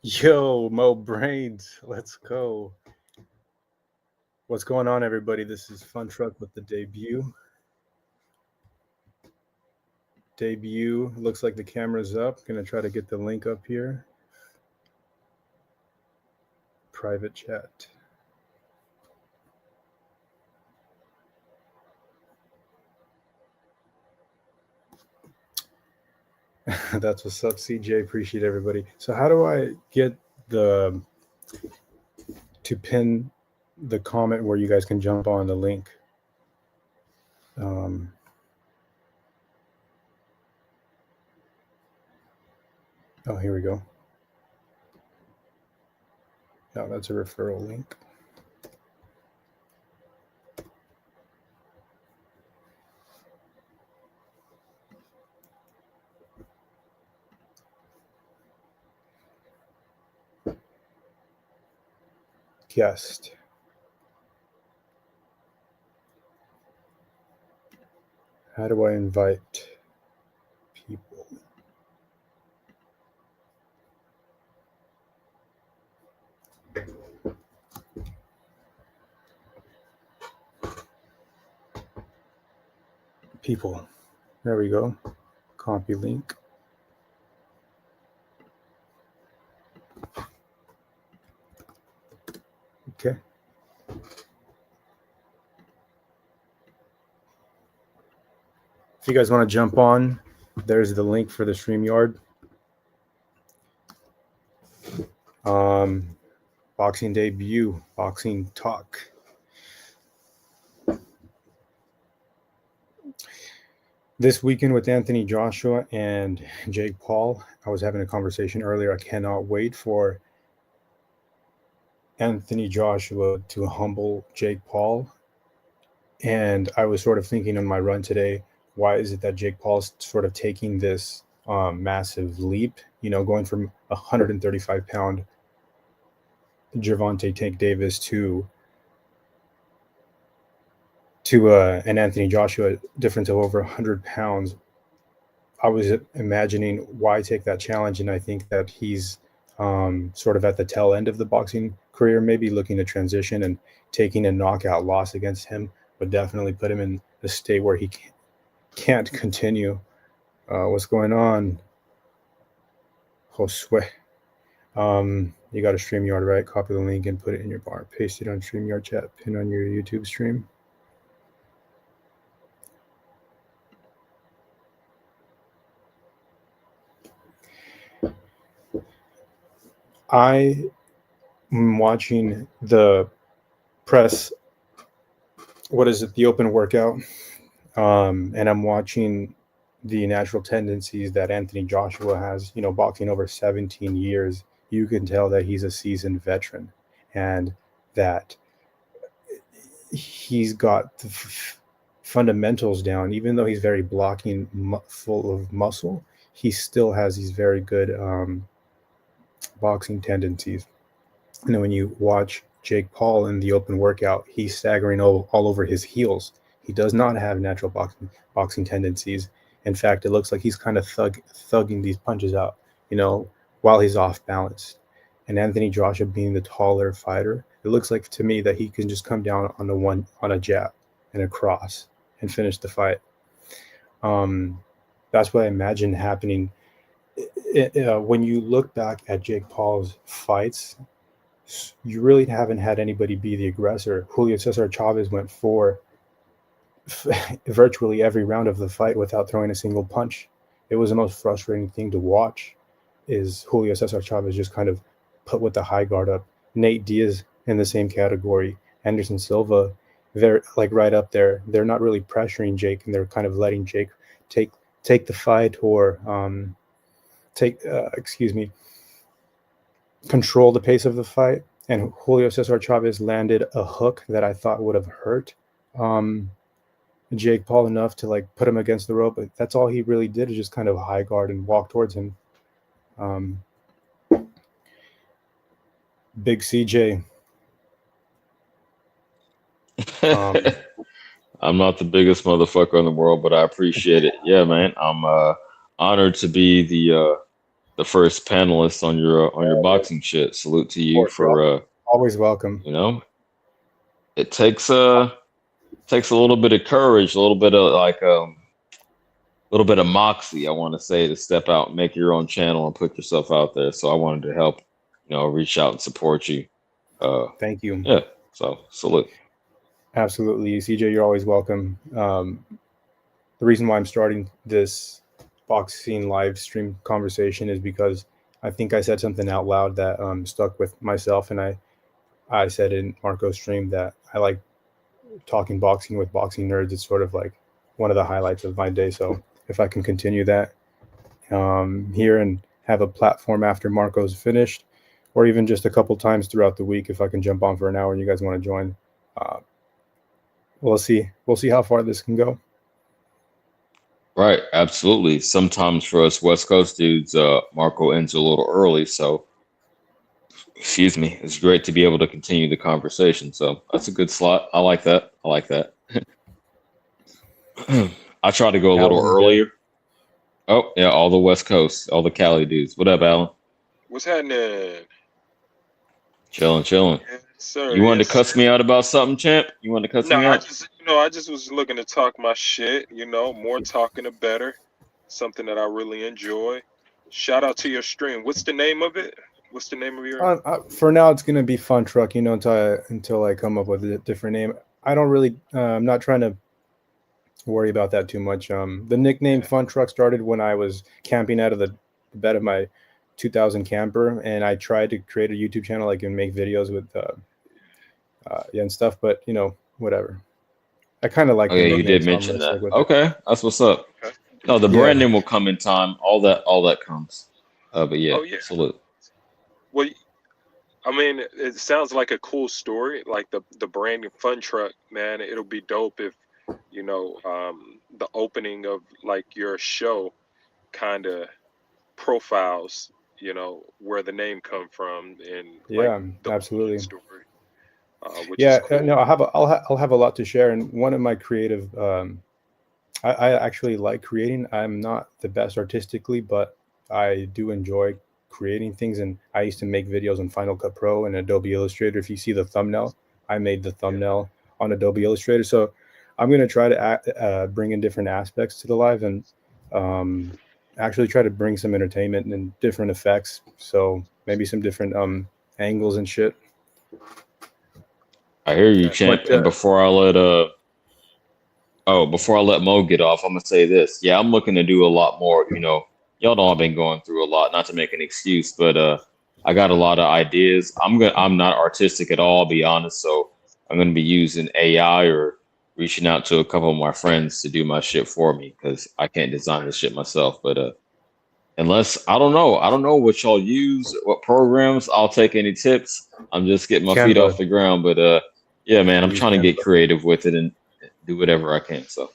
Yo, Mo Brains, let's go. What's going on, everybody? This is Funtruck with the debut. Looks like the camera's up. Gonna try to get the link up here. Private chat. That's what's up, CJ. Appreciate everybody. So, how do I get the to pin the comment where you guys can jump on the link? Oh, here we go. Yeah, that's a referral link. Guest. How do I invite people? People. There we go. Copy link. Okay. If you guys want to jump on, there's the link for the StreamYard. Boxing debut, boxing talk. This weekend with Anthony Joshua and Jake Paul, I was having a conversation earlier. I cannot wait for Anthony Joshua to humble Jake Paul. And I was sort of thinking on my run today, why is it that Jake Paul's sort of taking this massive leap, going from 135-pound Gervonta Tank Davis to an Anthony Joshua difference of over 100 pounds. I was imagining why take that challenge, and I think that he's sort of at the tail end of the boxing career, maybe looking to transition, and taking a knockout loss against him would definitely put him in a state where he can't continue. What's going on, Josue? You got a StreamYard, right? Copy the link and put it in your bar. Paste it on StreamYard chat. Pin on your YouTube stream. I am watching the press. What is it? The open workout. And I'm watching the natural tendencies that Anthony Joshua has, boxing over 17 years. You can tell that he's a seasoned veteran and that he's got the fundamentals down. Even though he's very blocking, full of muscle, he still has these very good boxing tendencies. When you watch Jake Paul in the open workout, he's staggering all over his heels. He does not have natural boxing tendencies. In fact, it looks like he's kind of thugging these punches out, while he's off balance. And Anthony Joshua being the taller fighter, it looks like to me that he can just come down on a jab and a cross and finish the fight. That's what I imagine happening. When you look back at Jake Paul's fights, you really haven't had anybody be the aggressor. Julio Cesar Chavez went for virtually every round of the fight without throwing a single punch. It was the most frustrating thing to watch, is Julio Cesar Chavez just kind of put with the high guard up. Nate Diaz in the same category. Anderson Silva, they're like right up there. They're not really pressuring Jake, and they're kind of letting Jake take the fight or control the pace of the fight. And Julio Cesar Chavez landed a hook that I thought would have hurt Jake Paul enough to put him against the rope, but that's all he really did, is just kind of high guard and walk towards him. Big CJ. I'm not the biggest motherfucker in the world, but I appreciate it. Yeah, man. I'm honored to be the the first panelist on your Yeah, boxing shit. Salute to of you course, you're for always welcome. you know, it takes a little bit of courage, a little bit of like a little bit of moxie, I want to say, to step out, and make your own channel, and put yourself out there. So I wanted to help, reach out and support you. Uh, Thank you. yeah. So salute. Absolutely, CJ. You're always welcome. The reason why I'm starting this boxing live stream conversation is because I think I said something out loud that stuck with myself, and I said in Marco's stream that I like talking boxing with boxing nerds. It's sort of like one of the highlights of my day. So if I can continue that here and have a platform after Marco's finished, or even just a couple times throughout the week, if I can jump on for an hour and you guys want to join, uh, we'll see. We'll see how far this can go. Right, absolutely. Sometimes for us West Coast dudes, Marco ends a little early, so excuse me, it's great to be able to continue the conversation. So that's a good slot. I like that. I like that. I try to go a little Alan J. earlier. Oh, yeah, all the West Coast, all the Cali dudes. What up, Alan? What's happening? Chilling, chilling. Yes, sir. You wanted Yes, to cuss me sir. out about something, champ? You wanted to cuss No, me out? I just was looking to talk my shit. More talking the better. Something that I really enjoy. Shout out to your stream. What's the name of it? What's the name of your? For now, it's gonna be Funtruck. Until I come up with a different name. I don't really. I'm not trying to worry about that too much. The nickname Yeah, Funtruck started when I was camping out of the bed of my 2000 camper, and I tried to create a YouTube channel, like and make videos with yeah, and stuff. But whatever. I kind of Oh like the yeah, you nickname, did so I'm mention gonna stick that. with it. Okay, that's what's up. okay. No, the Yeah, brand name will come in time. All that comes. But yeah, Oh yeah. salute. Well, I mean, it sounds like a cool story. Like the brand Fun Truck, man. It'll be dope if the opening of like your show kind of profiles where the name come from and like yeah, the origin absolutely. story, which is Yeah, cool. no, I'll have a lot to share, and one of my creative. I actually like creating. I'm not the best artistically, but I do enjoy creating things. And I used to make videos in Final Cut Pro and Adobe Illustrator. If you see the thumbnail, I made the Yeah, thumbnail on Adobe Illustrator. So I'm going to try to bring in different aspects to the live and um, actually try to bring some entertainment and different effects. So maybe some different angles and shit. I hear you, gotcha. champ. But And before I let Mo get off, I'm gonna say this. Yeah, I'm looking to do a lot more. Y'all know I've been going through a lot. Not to make an excuse, but I got a lot of ideas. I'm not artistic at all, I'll be honest. So I'm gonna be using AI or reaching out to a couple of my friends to do my shit for me because I can't design this shit myself. But unless I don't know what y'all use, what programs. I'll take any tips. I'm just getting my feet off Canva, the ground. But yeah, man, I I'm use trying to get Canva. creative with it and do whatever I can. So,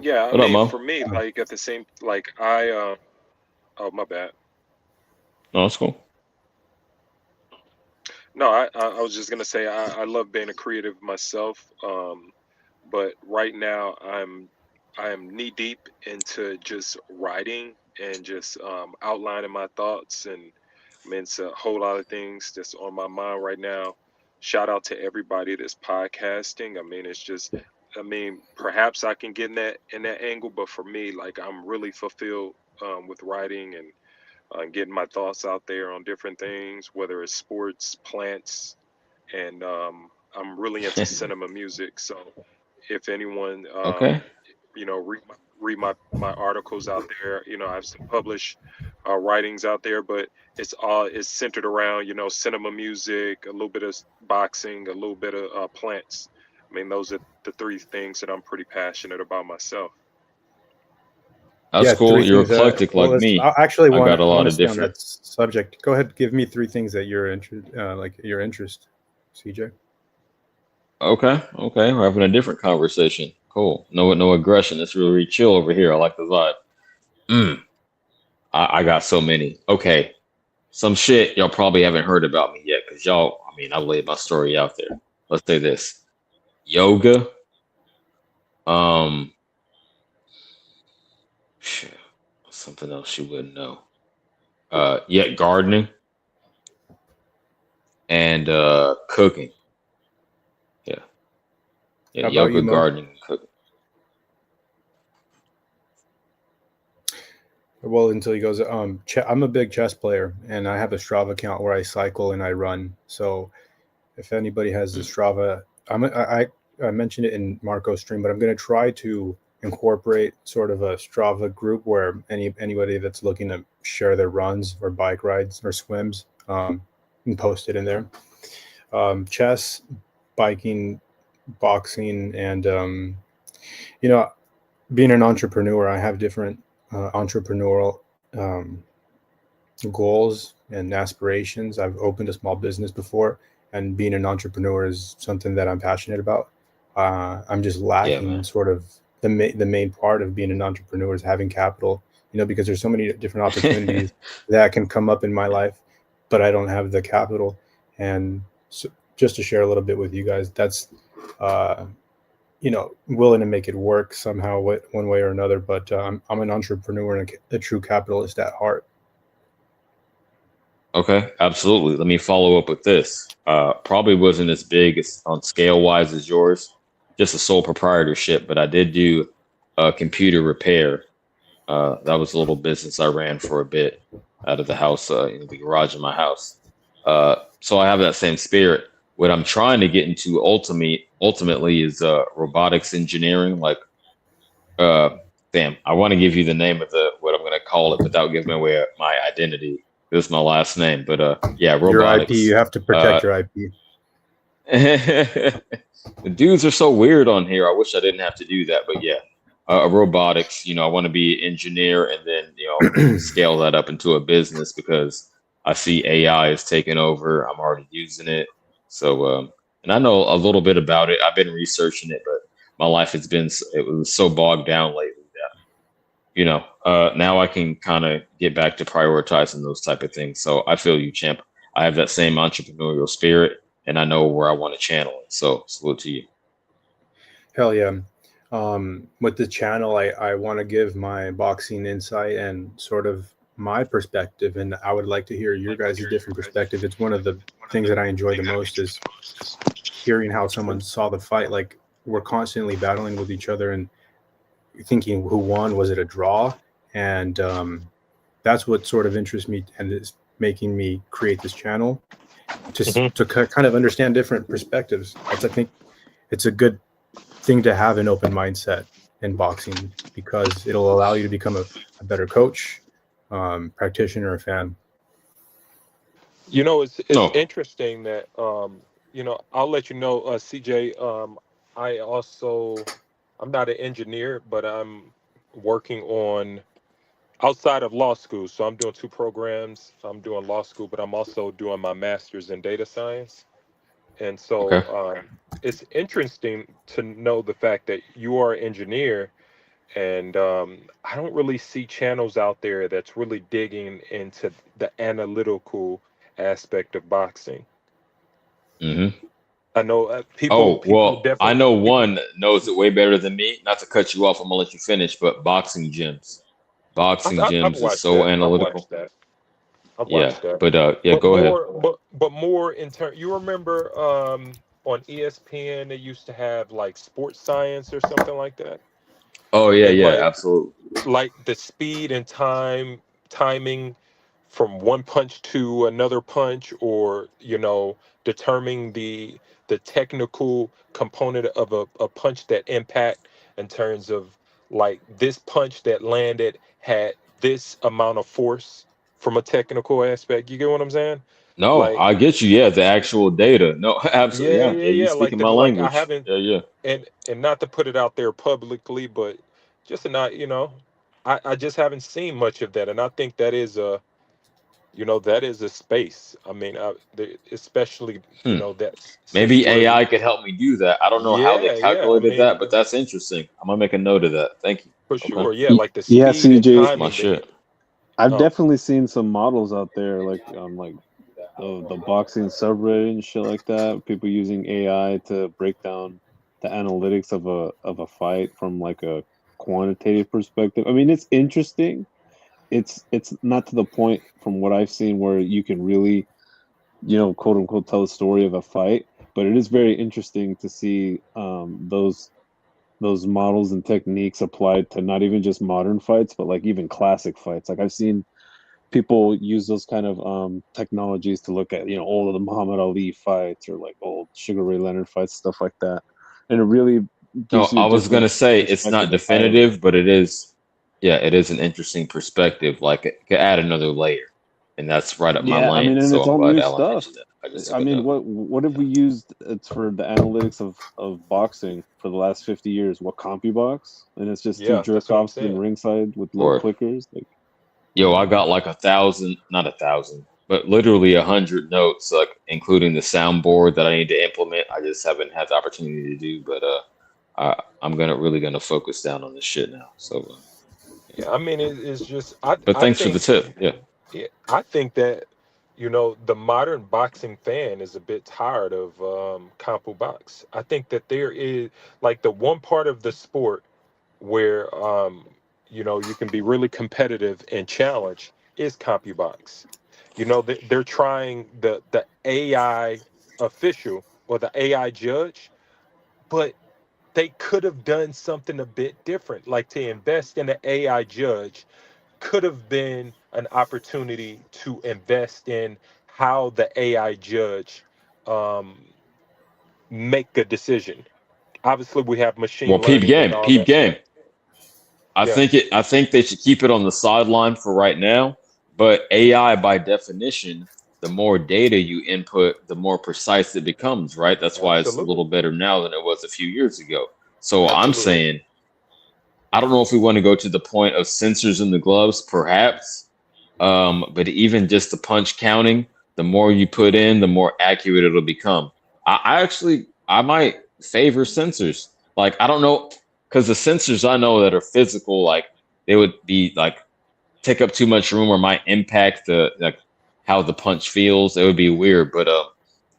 Yeah, I what up, mean, Mo? for me, like at the same, like I, oh my bad. No, that's cool. No, I was just gonna say I love being a creative myself. But right now I am knee deep into just writing and just outlining my thoughts, and I mean it's a whole lot of things that's on my mind right now. Shout out to everybody that's podcasting. I mean it's just, I mean perhaps I can get in that angle, but for me, like I'm really fulfilled with writing and getting my thoughts out there on different things, whether it's sports, plants, and I'm really into cinema music. So if anyone, Okay. read my articles out there, I have some published writings out there, but it's centered around cinema music, a little bit of boxing, a little bit of plants. I mean, those are the three things that I'm pretty passionate about myself. That's Yeah, three cool. You're things. eclectic Well, like me. I actually I got a want lot to of stay on different. that subject. Go ahead, give me three things that you're like your interest, CJ. Okay, okay. We're having a different conversation. Cool. No aggression. It's really chill over here. I like the vibe. Mm, I got so many. Okay. Some shit y'all probably haven't heard about me yet because y'all, I mean, I laid my story out there. Let's say this yoga, um, something else you wouldn't know. Yeah, gardening and cooking. Yeah, yeah, How about yoga, you, Mo? gardening, and cooking. Well, until he goes, I'm a big chess player, and I have a Strava account where I cycle and I run. So if anybody has the Mm. Strava, I mentioned it in Marco's stream, but I'm going to try to incorporate sort of a Strava group where anybody that's looking to share their runs or bike rides or swims, and post it in there. Chess, biking, boxing, and you know, being an entrepreneur, I have different entrepreneurial um, goals and aspirations. I've opened a small business before, and being an entrepreneur is something that I'm passionate about. I'm just Yeah, lacking man. sort of the main part of being an entrepreneur is having capital. Because there's so many different opportunities that can come up in my life, but I don't have the capital. And so, just to share a little bit with you guys, that's uh, willing to make it work somehow, one way or another. But I'm an entrepreneur and a true capitalist at heart. Okay, absolutely. Let me follow up with this. Probably wasn't as big as on scale wise as yours, just a sole proprietorship, but I did do computer repair. That was a little business I ran for a bit out of the house, in the garage of my house. So I have that same spirit. What I'm trying to get into ultimately is robotics engineering. Like, uh, damn, I want to give you the name of the what I'm going to call it without giving away my identity. This is my last name, but yeah, Your IP, you robotics. have to Uh, protect your IP. the dudes are so weird on here. I wish I didn't have to do that, but yeah, robotics. I want to be engineer and then scale that up into a business because I see AI is taking over. I'm already using it, so and I know a little bit about it. I've been researching it, but my life it was so bogged down lately that now I can kind of get back to prioritizing those type of things. So I feel you, champ. I have that same entrepreneurial spirit, and I know where I want to channel it. So salute to you. Hell yeah. With the channel, I want to give my boxing insight and sort of my perspective, and I would like to hear your guys' different perspective. It's one of the things that I enjoy the most is hearing how someone saw the fight. Like, we're constantly battling with each other and thinking who won. Was it a draw? And that's what sort of interests me and is making me create this channel to kind of understand different perspectives. I think it's a good thing to have an open mindset in boxing because it'll allow you to become a better coach, practitioner, or fan. It's No, interesting that I'll let you know, CJ. I also I'm not an engineer, but I'm working on outside of law school. So I'm doing two programs. I'm doing law school, but I'm also doing my master's in data science. And okay. so it's interesting to know the fact that you are an engineer, and I don't really see channels out there that's really digging into the analytical aspect of boxing. hmm I know Oh people well, I definitely know people. one knows it way better than me. Not to cut you off, I'm gonna let you finish. But boxing gyms, I've is watched so that. I've watched analytical. that. I've Yeah, watched that. but yeah, But go ahead. more, but more in turn. You remember on ESPN they used to have like sports science or something like that, Oh yeah, and yeah, absolutely. like the speed and timing from one punch to another punch, or determining the technical component of a punch that impact in terms of like this punch that landed had this amount of force from a technical aspect. You get what I'm saying? No, Like, I get you. Yeah, the actual data. No, absolutely. yeah, Yeah, yeah, yeah. You yeah. speaking Like my like I language. haven't, Yeah, yeah. and not to put it out there publicly, but just to not, I just haven't seen much of that, and I think that is a space. I mean, especially Hmm. since Maybe we're, AI could help me do that. I don't know how they yeah, yeah. I calculated mean, that, but that's interesting. I'm gonna make a note of that. Thank you. for Okay, sure, yeah. Like the Yeah, speed and CJ, that's my timing that shit. I've um, definitely seen some models out there like the boxing subreddit and shit like that. People using AI to break down the analytics of a fight from like a quantitative perspective. I mean, it's interesting, it's not to the point from what I've seen where you can really, quote unquote, tell the story of a fight. But it is very interesting to see those models and techniques applied to not even just modern fights, but like even classic fights. Like I've seen people use those kind of technologies to look at all of the Muhammad Ali fights or like old Sugar Ray Leonard fights, stuff like that, and it really No, gives you I a was gonna different say it's not perspective entirely. definitive, but it is, yeah, it is an interesting perspective. Like it could add another layer, and that's right up my Yeah, I mean, lane. and So it's I'm all glad new Alan stuff. mentioned that. I just I took a mean, note. what have we used for the analytics of boxing for the last 50 years? What, CompuBox? And it's just two Yeah, jerk that's what I'm offs sitting saying. ringside with little Or clickers. Like, yo, I got like 1,000, not 1,000, but literally 100 notes, like including the soundboard that I need to implement. I just haven't had the opportunity to do, but I'm really gonna focus down on this shit now. So, Yeah, I mean, it's just but I thanks for the think tip. Yeah. yeah, I think that the modern boxing fan is a bit tired of compu box. I think that there is like the one part of the sport where you can be really competitive and challenge is CompuBox. They're trying the AI official or the AI judge, but they could have done something a bit different, like to invest in an AI judge could have been an opportunity to invest in how the AI judge um, make a decision. Obviously, we have Well, machine learning and all peep that game. stuff. Yeah, I think they should keep it on the sideline for right now. But AI, by definition, the more data you input, the more precise it becomes, right? That's why it's a absolutely, little better now than it was a few years ago. So I'm absolutely. saying, I don't know if we want to go to the point of sensors in the gloves, perhaps. But even just the punch counting, the more you put in, the more accurate it'll become. I might favor sensors. Like, I don't know, because the sensors I know that are physical, like they would be like take up too much room or might impact the like how the punch feels. It would be weird, but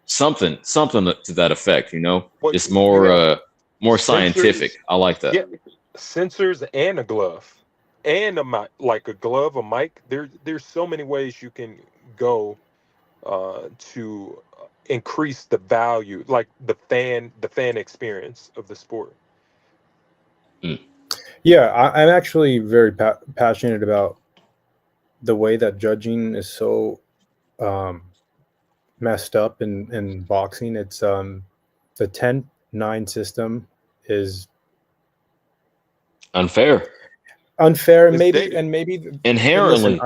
something to that effect, What just you have more scientific. sensors? I like that. Yeah, sensors and a glove and a mic, like a glove, a mic. There's so many ways you can go to increase the value, like the fan experience of the sport. Mm. Yeah, I'm actually very passionate about the way that judging is so um, messed up in boxing. It's the 10-9 system is Unfair. unfair, and It's maybe dated. listen. Inherently.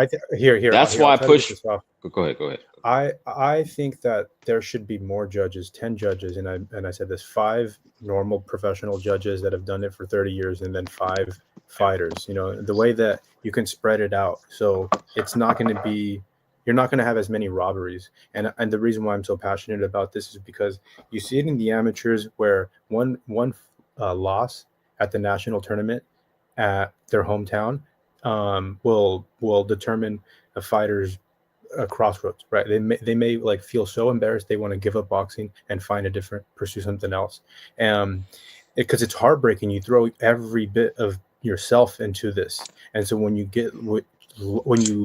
That's why I'll I try to get push. this off. Go ahead. Go ahead. I think that there should be more judges, 10 judges, and I said this, 5 normal professional judges that have done it for 30 years, and then 5 fighters. The way that you can spread it out, so it's not going to be, you're not going to have as many robberies. And the reason why I'm so passionate about this is because you see it in the amateurs where one loss at the national tournament at their hometown will determine a fighter's crossroads, right? They may like feel so embarrassed they want to give up boxing and pursue something else, because it's heartbreaking. You throw every bit of yourself into this, and so when you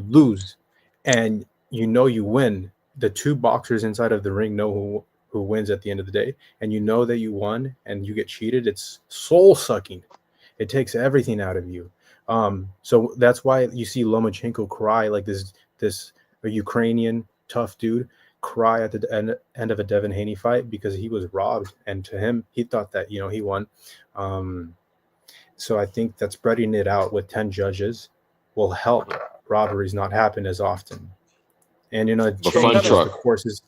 lose, and you win, the two boxers inside of the ring know who wins at the end of the day, and you know that you won, and you get cheated. It's soul sucking. It takes everything out of you. So that's why you see Lomachenko cry like this a Ukrainian tough dude cry at the end of a Devin Haney fight because he was robbed, and to him, he thought that he won. Um, so I think that spreading it out with 10 judges will help robberies not happen as often, and it But Yeah, you changes gotta. the Funtruck, courses,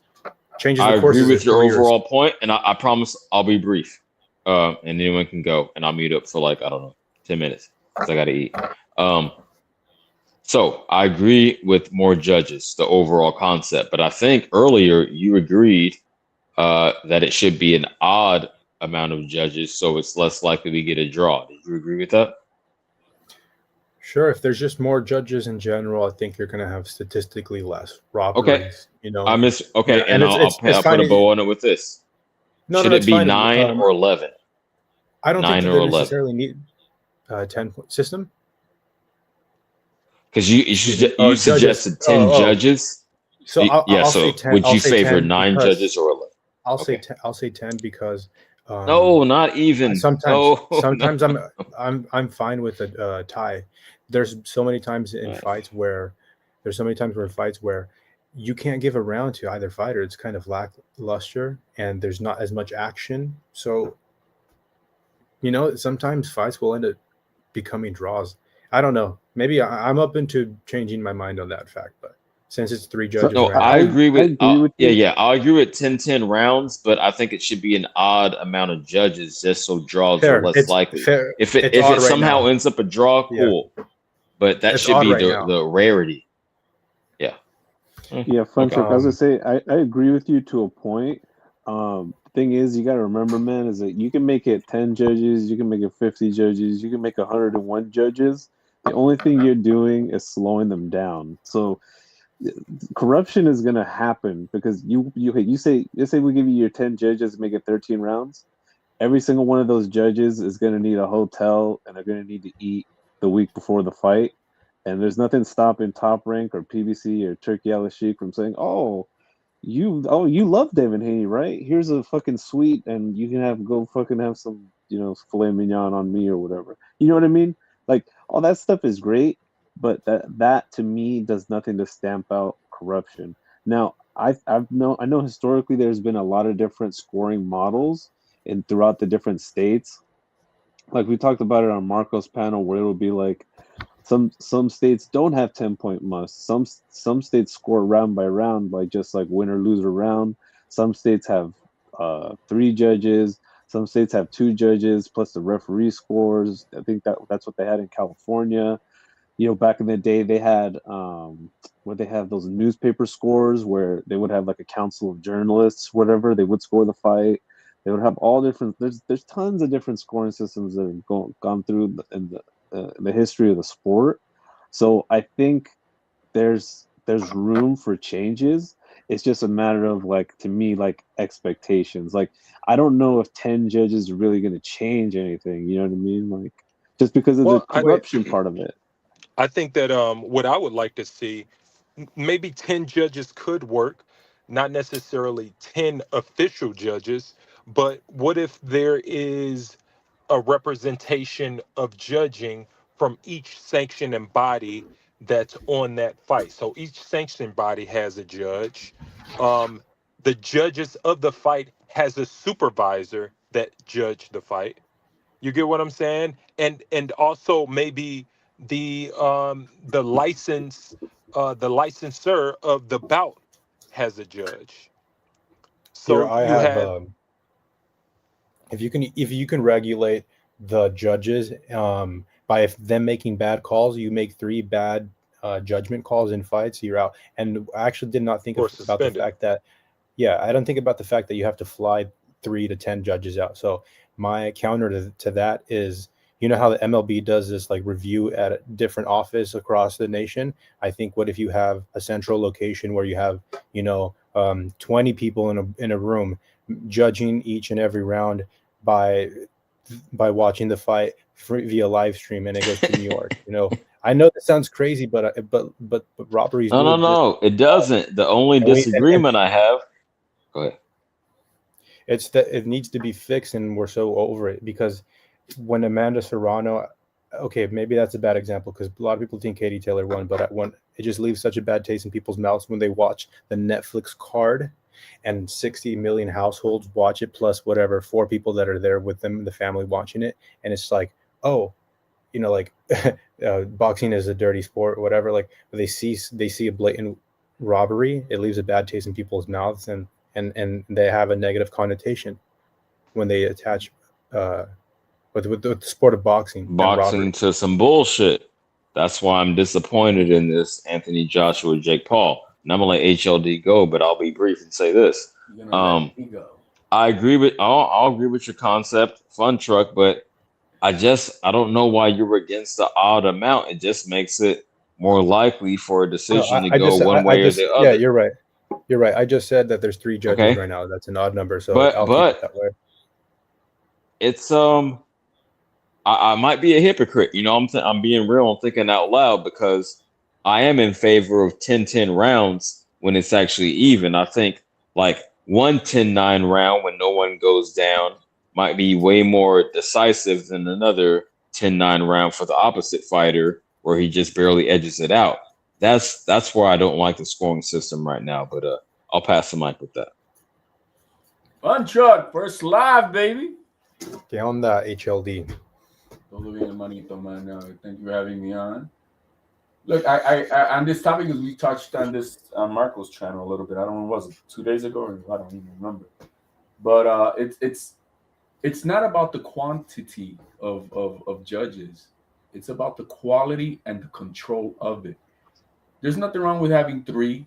changes I the agree courses of with your careers. overall point, and I promise I'll be brief. And anyone can go, and I'll mute up for like I don't know, 10 minutes because I got to eat. Um, so I agree with more judges, the overall concept, but I think earlier you agreed that it should be an odd amount of judges, so it's less likely we get a draw. Did you agree with that? Sure, if there's just more judges in general, I think you're going to have statistically less Okay, robberies. Okay, And and it's I'll put fine. a bow on it with this. No, Should no, it it's be fine. 9 or 11? I don't think Nine that or they 11. necessarily need a 10-point system. Because you Judges. suggested 10 judges. So I'll say 10. Would I'll you say favor 10 9 because judges or 11? I'll say Okay. 10. I'll say 10 because No, not even. sometimes No. I'm fine with a tie. There's so many times in Right. fights where you can't give a round to either fighter. It's kind of lackluster and there's not as much action. So sometimes fights will end up becoming draws. I don't know. Maybe I'm up into changing my mind on that fact, but since it's 3 So judges No, right I now, agree with agree with you. yeah, I agree with 10-10 rounds, but I think it should be an odd amount of judges just so draws are fair. less It's likely. fair. If It's it odd right somehow now. ends up a draw, Yeah, cool. But that it's should odd be right now. the rarity. Yeah. Yeah, Okay. Funtruck. As I say, I agree with you to a point. Thing is, you got to remember, man, is that you can make it 10 judges, you can make it 50 judges, you can make 101 judges. The only thing you're doing is slowing them down. So corruption is going to happen because you say we give you your 10 judges, make it 13 rounds. Every single one of those judges is going to need a hotel and they're going to need to eat the week before the fight. And there's nothing stopping Top Rank or PBC or Turkey Al Sheikh from saying, you love Devin Haney, right? Here's a fucking suite and you can go fucking have some, filet mignon on me or whatever. You know what I mean? Like all that stuff is great, but that to me does nothing to stamp out corruption. Now, I know historically there's been a lot of different scoring models throughout the different states. Like we talked about it on Marco's panel, where it'll be like some states don't have 10-point must. Some states score round by round by just like win or lose a round. Some states have 3 judges. Some states have 2 judges plus the referee scores. I think that's what they had in California. Back in the day, they had where they have those newspaper scores where they would have like a council of journalists, whatever. They would score the fight. They would have all different. There's tons of different scoring systems that have gone through in the history of the sport. So I think there's room for changes. It's just a matter of to me, expectations. Like I don't know if 10 judges are really going to change anything. You know what I mean? Like just because of the Well, corruption part of it. I think that what I would like to see, maybe 10 judges could work, not necessarily 10 official judges, but what if there is a representation of judging from each sanctioning body that's on that fight? So each sanctioning body has a judge. Um, the judges of the fight has a supervisor that judge the fight. You get what I'm saying? And also maybe the licensor of the bout has a judge. here So I you have have, if you can regulate the judges by if them making bad calls, you make 3 bad judgment calls in fights, you're out. And I actually did not think or about the suspended. fact that I don't think about the fact that you have to fly 3 to 10 judges out. So my counter to that is, how the MLB does this like review at a different office across the nation. I think what if you have a central location where you have 20 people in a room judging each and every round by watching the fight via live stream, and it goes to New York. I know that sounds crazy, but robberies do exist. No, it doesn't. The only And disagreement I have. Go ahead. it's that it needs to be fixed, and we're so over it because when Amanda Serrano, okay, maybe that's a bad example because a lot of people think Katie Taylor won, but it just leaves such a bad taste in people's mouths when they watch the Netflix card and 60 million households watch it, plus whatever 4 people that are there with them, the family watching it, and it's like, oh, boxing is a dirty sport or whatever. Like they see a blatant robbery, it leaves a bad taste in people's mouths, and they have a negative connotation when they attach with the sport of boxing and robbery. Boxing to some bullshit. That's why I'm disappointed in this Anthony Joshua, Jake Paul. And I'm gonna let HLD go, but I'll be brief and say this. I agree with I'll agree with your concept, Funtruck, but I don't know why you're against the odd amount. It just makes it more likely for a decision to go one way or the other. Yeah, you're right. You're right. I just said that there's 3 judges Okay. right now. That's an odd number, so But I'll keep it that way. It's I might be a hypocrite. I'm being real. I'm thinking out loud because I am in favor of 10-10 rounds when it's actually even. I think like one 10-9 round when no one goes down might be way more decisive than another 10-9 round for the opposite fighter where he just barely edges it out. That's where I don't like the scoring system right now, but I'll pass the mic with that. Funtruck, first live, baby. ¿Qué onda, HLD? Todo bien, manito, man. Thank you for having me on. Look, I on this topic, because we touched on this on Marco's channel a little bit. I don't know, was it 2 days ago, or I don't even remember. But it's not about the quantity of judges. It's about the quality and the control of it. There's nothing wrong with having 3,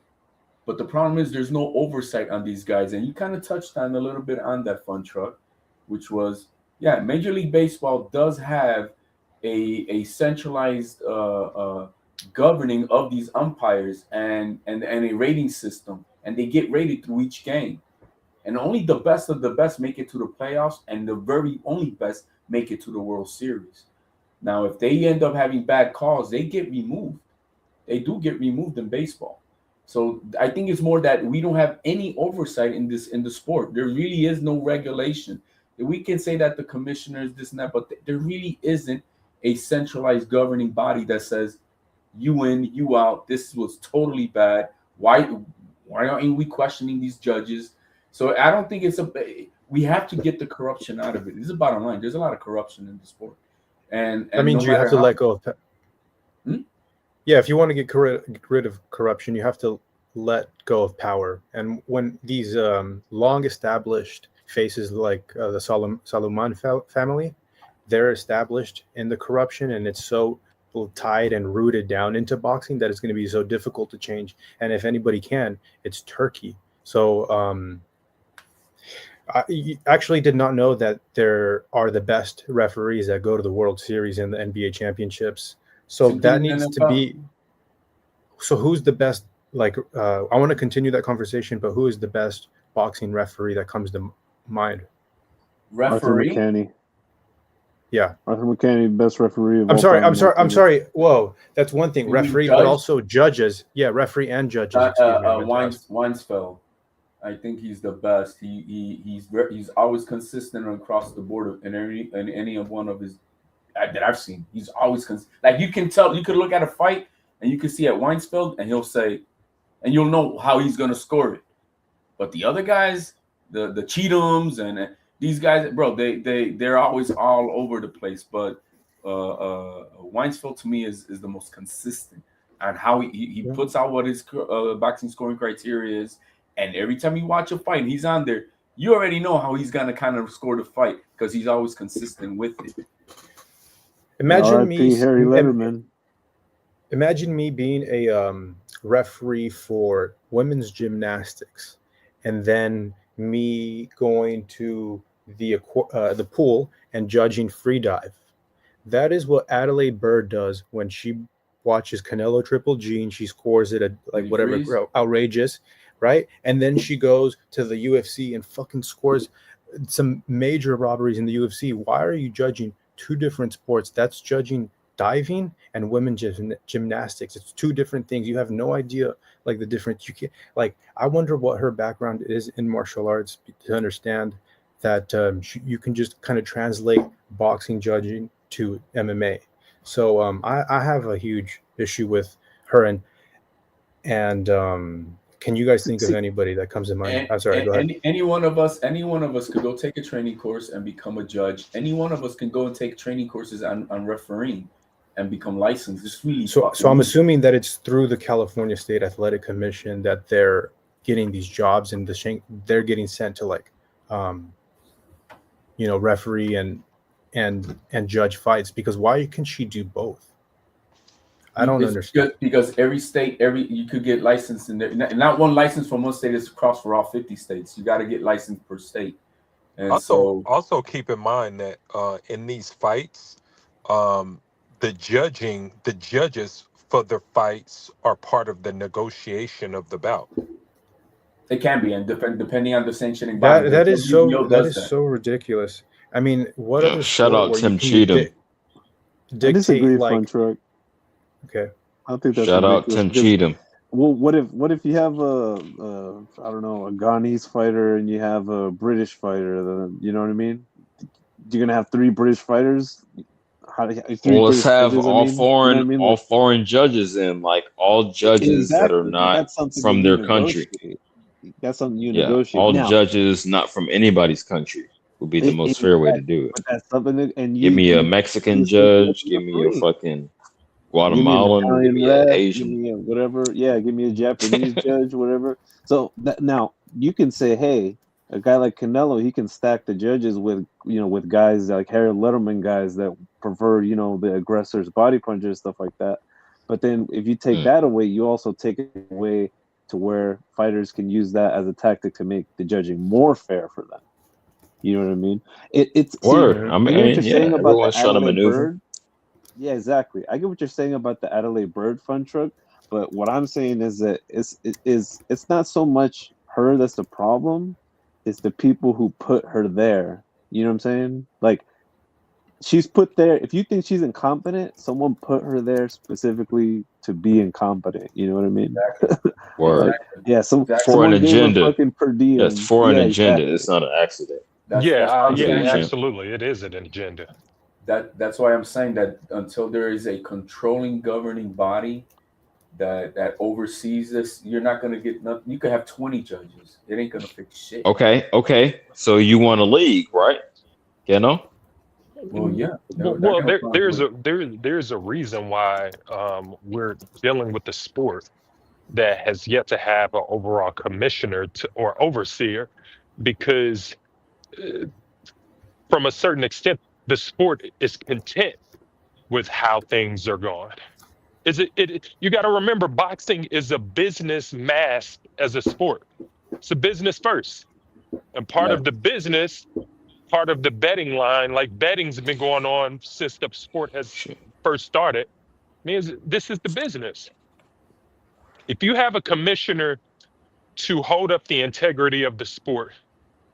but the problem is there's no oversight on these guys. And you kind of touched on a little bit on that, Funtruck, which was, yeah, Major League Baseball does have a centralized governing of these umpires and a rating system, and they get rated through each game. And only the best of the best make it to the playoffs, and the very only best make it to the World Series. Now, if they end up having bad calls, they get removed. They do get removed in baseball. So I think it's more that we don't have any oversight in the sport. There really is no regulation. We can say that the commissioners, this and that, but there really isn't a centralized governing body that says, you in, you out, this was totally bad. Why aren't we questioning these judges? So I don't think we have to get the corruption out of it. This is the bottom line. There's a lot of corruption in the sport. And that means no you have to how, let go of Yeah, if you want to get rid of corruption, you have to let go of power. And when these long established faces like the Salomon family, they're established in the corruption, and it's so tied and rooted down into boxing that it's going to be so difficult to change. And if anybody can, it's Turkey. So I actually did not know that there are the best referees that go to the World Series and the NBA championships. So that needs to be. So who's the best? Like, I want to continue that conversation, but who is the best boxing referee that comes to mind? Referee? Arthur McCanny. Yeah, Arthur McCanny, best referee of I'm all sorry. time. I'm sorry. Whoa, that's one thing. You Referee, mean but judge? also judges. Yeah, referee and judges. Excuse me. Weinsfeld. I think he's the best. He's always consistent across the board in any of one of his that I've seen. He's always like, you can tell. You could look at a fight and you can see at Weinsfeld, and he'll say, and you'll know how he's going to score it. But the other guys, the Cheathams and these guys, bro, they're always all over the place. But Weinsfeld to me is the most consistent on how he puts out what his boxing scoring criteria is. And every time you watch a fight and he's on there, you already know how he's gonna kind of score the fight because he's always consistent with it. Imagine me, Harry Letterman. Imagine me being a referee for women's gymnastics, and then me going to the pool and judging free dive. That is what Adelaide Bird does when she watches Canelo Triple G and she scores it at like whatever outrageous, right? And then she goes to the UFC and fucking scores some major robberies in the UFC. Why are you judging 2 different sports? That's judging diving and women's gymnastics. It's 2 different things. You have no idea like the difference. You can't, like, I wonder what her background is in martial arts to understand that you can just kind of translate boxing judging to MMA. So I have a huge issue with her. And can you guys think of anybody that comes to mind? I'm sorry, go ahead. Any one of us could go take a training course and become a judge. Any one of us can go and take training courses on refereeing and become licensed. It's really so I'm assuming that it's through the California State Athletic Commission that they're getting these jobs, and they're getting sent to like referee and judge fights, because why can she do both? I don't understand. Because every state, you could get licensed in there. Not one license from one state is across for all 50 states. You got to get licensed per state. And also keep in mind that in these fights, the judges for the fights are part of the negotiation of the bout. It can be, and depending on the sanctioning body. That is so ridiculous. I mean, what other shout out Tim Cheatham. I disagree, like, Funtruck. Okay. I don't think that's Shout out ridiculous Tim because Cheatham. well, what if you have a I don't know, a Ghanese fighter and you have a British fighter? Then you know what I mean? You're gonna have three British fighters. Three Well, let's British have judges. I mean, you know what I mean? all Like foreign judges in, like all judges that are exactly, but not that's something that from you their country. negotiate. That's something you Yeah, negotiate. all Now, judges not from anybody's country would be the most fair way to exactly, do it. but that's something that, and Give me a you Mexican just negotiate judge, give for me a free. fucking Give me an Guatemalan, give Italian me an ref, give Asian. me a whatever. Yeah, give me a Japanese judge, whatever. So now you can say, hey, a guy like Canelo, he can stack the judges with with guys like Harry Letterman, guys that prefer the aggressor's body punches, stuff like that. But then if you take Mm. that away, you also take it away to where fighters can use that as a tactic to make the judging more fair for them. You know what I mean? It's see, Word. I I get what mean, you're yeah, saying about the everyone's trying to Adelaide maneuver. Bird. Yeah, exactly. I get what you're saying about the Adelaide Bird Funtruck, but what I'm saying is that it's not so much her that's the problem, it's the people who put her there. You know what I'm saying? Like she's put there. If you think she's incompetent, someone put her there specifically to be incompetent. You know what I mean? Exactly. Word. Like yeah, Exactly. For an someone gave her agenda. fucking per Yes, diem. for an Yeah, agenda. exactly. It's not an accident. That's why I'm Good saying champ. absolutely, it is an agenda. that's why I'm saying that until there is a controlling governing body that oversees this, you're not gonna get nothing. You could have 20 judges. It ain't gonna fix shit. Okay. So you want a league, right? You know? Well, yeah. I Well, got no problem with it. there's a reason why we're dealing with the sport that has yet to have an overall commissioner or overseer, because uh, from a certain extent, the sport is content with how things are going. You got to remember, boxing is a business masked as a sport. It's a business first, and part Like of the business, part of the betting line, like betting's been going on since the sport has Shit. first started, means this is the business. If you have a commissioner to hold up the integrity of the sport,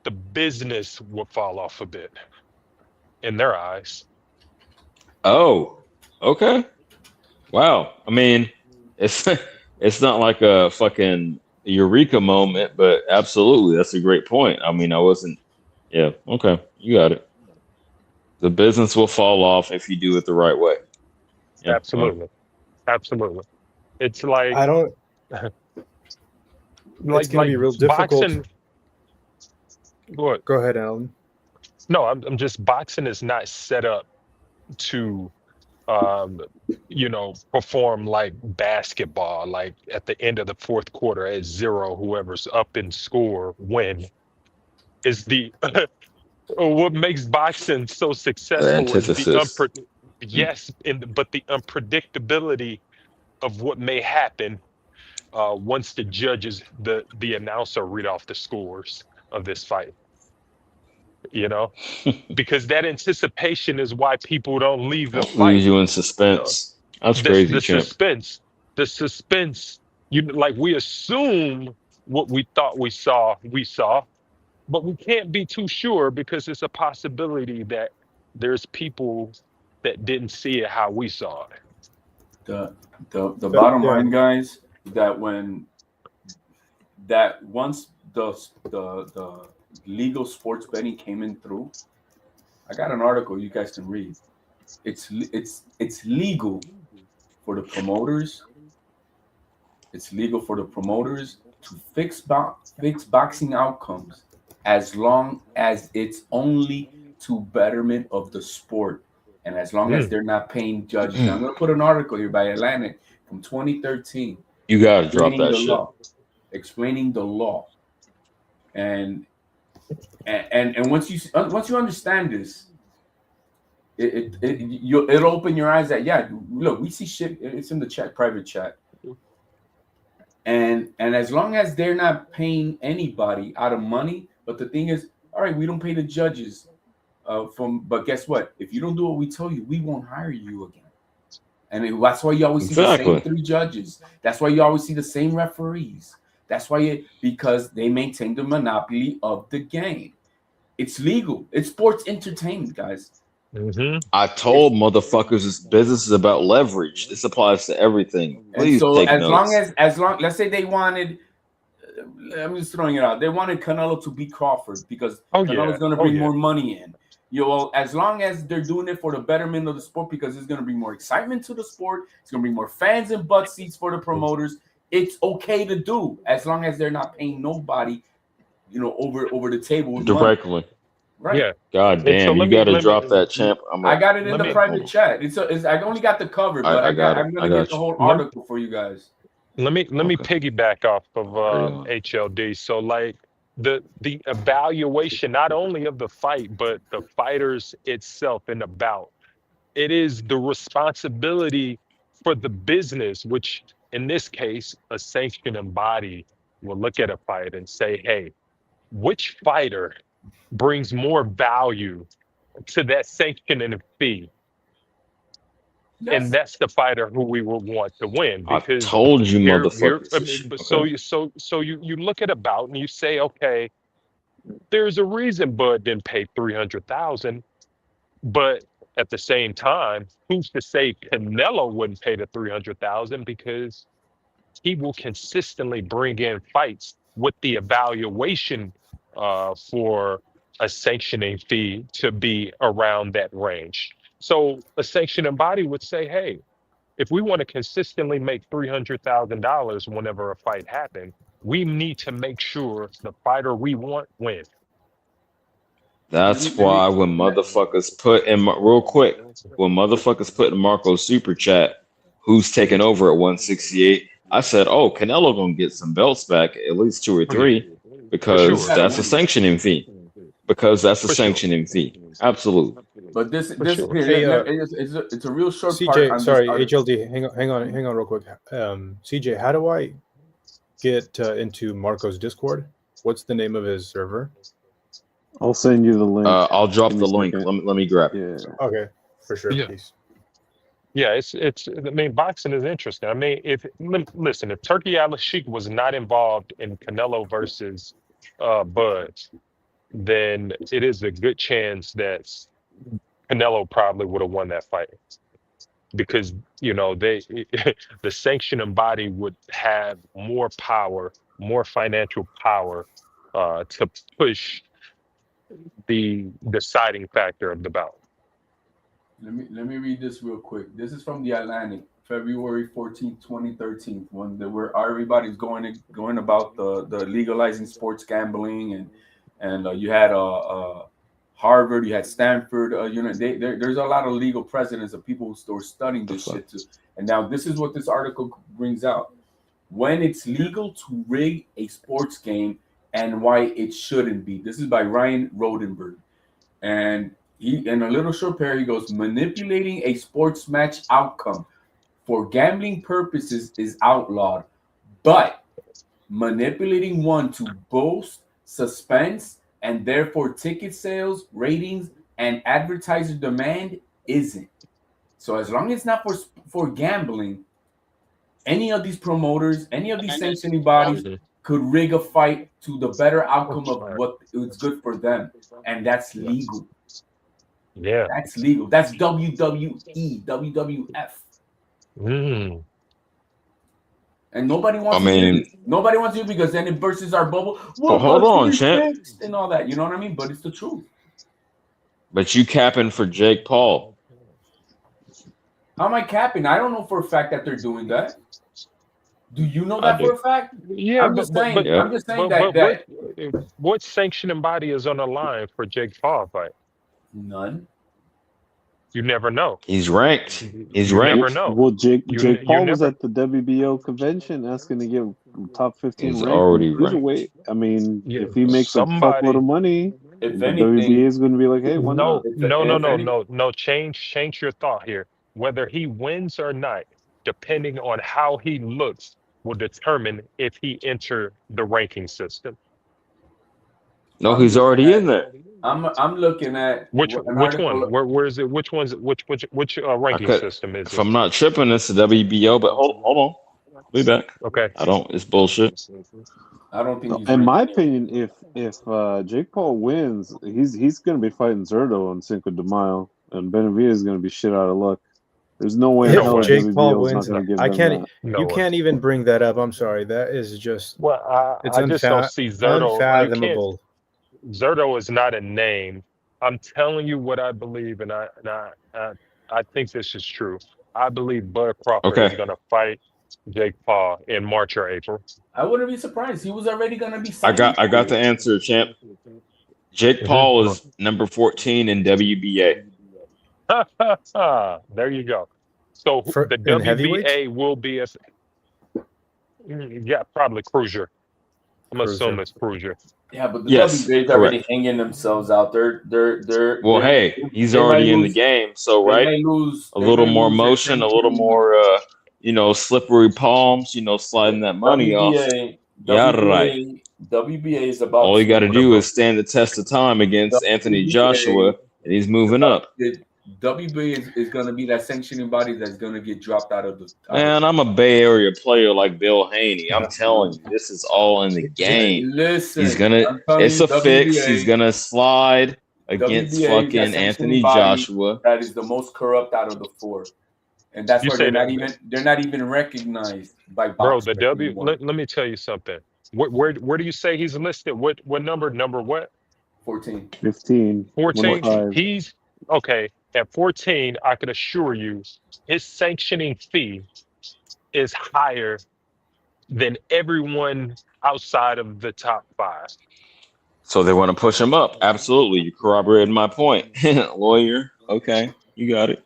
the business will fall off a bit in their eyes. Oh, okay. Wow. I mean, it's it's not like a fucking eureka moment, but absolutely, that's a great point. I mean, I wasn't. Yeah. Okay, you got it. The business will fall off if you do it the right way. Yeah. Wow. Absolutely. Absolutely. It's like I don't. It's going to like be real difficult. boxing. What? Go ahead, Alan. no, I'm just, boxing is not set up to um perform like basketball, like at the end of the fourth quarter at zero, whoever's up in score win. Is the what makes boxing so The successful is the antithesis. Mm. yes, but the unpredictability of what may happen once the judges, the announcer, read off the scores of this fight. You know, because that anticipation is why people don't leave the Leaves fight. you in Uh, suspense. That's this crazy, the champ. suspense, the suspense. You like we assume what we thought we saw, but we can't be too sure because it's a possibility that there's people that didn't see it how we saw it. the bottom Yeah. line, guys, that once the legal sports betting came in through, I got an article you guys can read. It's legal for the promoters. It's legal for the promoters to fix boxing outcomes as long as it's only to betterment of the sport and as long as Mm. they're not paying judges. Now, I'm going to put an article here by Atlantic from 2013 You gotta drop explaining that the shit. law. And once you understand this, it'll open your eyes that look, we see shit. It's in the chat, private chat. And as long as they're not paying anybody out of money, but the thing is, all right, we don't pay the judges but guess what? If you don't do what we tell you, we won't hire you again. And that's why you always see the same Exactly. 3 judges. That's why you always see the same referees. That's why because they maintain the monopoly of the game. It's legal. It's sports entertainment, guys. Mm-hmm. I told motherfuckers this business is about leverage. This applies to everything. And Please so take as long notes. let's say they wanted, I'm just throwing it out. They wanted Canelo to beat Crawford because Canelo's going to bring more money in. As long as they're doing it for the betterment of the sport, because it's going to bring more excitement to the sport, it's going to bring more fans and butt seats for the promoters. It's okay to do as long as they're not paying nobody, over the table with directly. money. Right. Yeah. God damn, you got to drop that, champ. I got it in the private chat. I only got the cover, but I'm going to get the whole article for you guys. Let me piggyback off of HLD. So like the evaluation not only of the fight, but the fighters itself and the bout. It is the responsibility for the business, which in this case, a sanctioning body will look at a fight and say, hey, which fighter brings more value to that sanctioning fee? Yes. And that's the fighter who we will want to win. Because I told you, motherfuckers. So you look at a bout and you say, okay, there's a reason Bud didn't pay 300,000, but at the same time, who's to say Canelo wouldn't pay the 300,000 because he will consistently bring in fights with the evaluation for a sanctioning fee to be around that range. So a sanctioning body would say, hey, if we want to consistently make $300,000 whenever a fight happens, we need to make sure the fighter we want wins. That's why when motherfuckers put in real quick, when motherfuckers put in Marco's super chat, who's taking over at 168? I said, oh, Canelo gonna get some belts back, at least 2 or 3, because that's a sanctioning fee. Absolutely. But this Hey, it's a real short CJ, part. sorry, HLD, hang on real quick. CJ, how do I get into Marco's Discord? What's the name of his server? I'll send you the link. I'll drop the link. Let me grab it. Yeah. Okay, for sure. Yeah. Peace. Yeah, it's. I mean, boxing is interesting. I mean, if Turkey Al-Sheikh was not involved in Canelo versus Bud, then it is a good chance that Canelo probably would have won that fight, because the sanctioning body would have more power, more financial power to push the deciding factor of the bout. Let me read this real quick. This is from the Atlantic, February 14th, 2013, where everybody's going about the legalizing sports gambling, and you had Harvard, you had Stanford, there's a lot of legal precedents of people who are studying this shit too. And now this is what this article brings out: when it's legal to rig a sports game and why it shouldn't be. This is by Ryan Rodenberg, and he, in a little short paragraph, he goes, manipulating a sports match outcome for gambling purposes is outlawed, but manipulating one to boost suspense and therefore ticket sales, ratings, and advertiser demand isn't. So as long as it's not for gambling, any of these promoters, any of these sanctioning bodies could rig a fight to the better outcome of what is good for them, and that's legal. Yeah, that's legal. That's WWE, WWF. And nobody wants to do because then it bursts our bubble. Well, hold on, champ, and all that. You know what I mean? But it's the truth. But you capping for Jake Paul. How am I capping? I don't know for a fact that they're doing that. Do you know that for a fact? Yeah, I'm just saying that. What sanctioning body is on the line for Jake Paul fight? None. You never know. He's ranked. You never know. Well, Jake Paul was at the WBO convention asking to get top 15 He's ranked. already ranked. I mean, if he makes a fuckload of money, the WBA is going to be like, hey, why not? No. Change your thought here. Whether he wins or not, depending on how he looks, will determine if he enter the ranking system. No, he's already in there. I'm looking at which one? Where is it? Which ranking system is it? If I'm not tripping, it's the WBO. But hold on, be back. Okay. It's bullshit. I don't think. In my opinion, if Jake Paul wins, he's going to be fighting Zerto on Cinco de Mayo. And Benavidez is going to be shit out of luck. There's no way in If hell way. Jake Paul WBO's not wins, going to give I them can't. that. No You way. can't even bring that up. I'm sorry. That is just. Well, It's I just don't see Zerto. You can't. unfathomable. Zerto is not a name. I'm telling you what I believe, and I think this is true. I believe Bud Crawford is Okay. going to fight Jake Paul in March or April. I wouldn't be surprised. He was already gonna be I signed. got the answer, champ. Jake Paul is number 14 in WBA. There you go. So For the in heavyweights, WBA will be a probably Cruiser. I'm assuming it's Cruiser. Yeah, but the Yes, WBA is already hanging themselves out. Well, hey, he's they might already in the lose- game, so They right, may lose a they little may more lose their motion, a little sanctioning. more, slippery palms, sliding that money off. Yeah, right. WBA is about All you got to What do about is stand the test of time against Anthony Joshua, and he's moving up. The WBA is going to be that sanctioning body that's going to get dropped out of the. Man, I'm a Bay Area player like Bill Haney. I'm telling you, this is all in the game. Listen, He's gonna. I'm telling It's you, a fix. WBA He's gonna slide against WBA is that fucking sanctioning Anthony body Joshua. that is the most corrupt out of the four, and that's You why say they're not even recognized by bro? boxers The W. anymore. Let me tell you something. Where do you say he's listed? What number? Number what? 14. 15. 14. 15. He's okay at 14. I can assure you, his sanctioning fee is higher than everyone outside of the top 5. So they want to push him up. Absolutely, you corroborated my point, lawyer. Okay, you got it.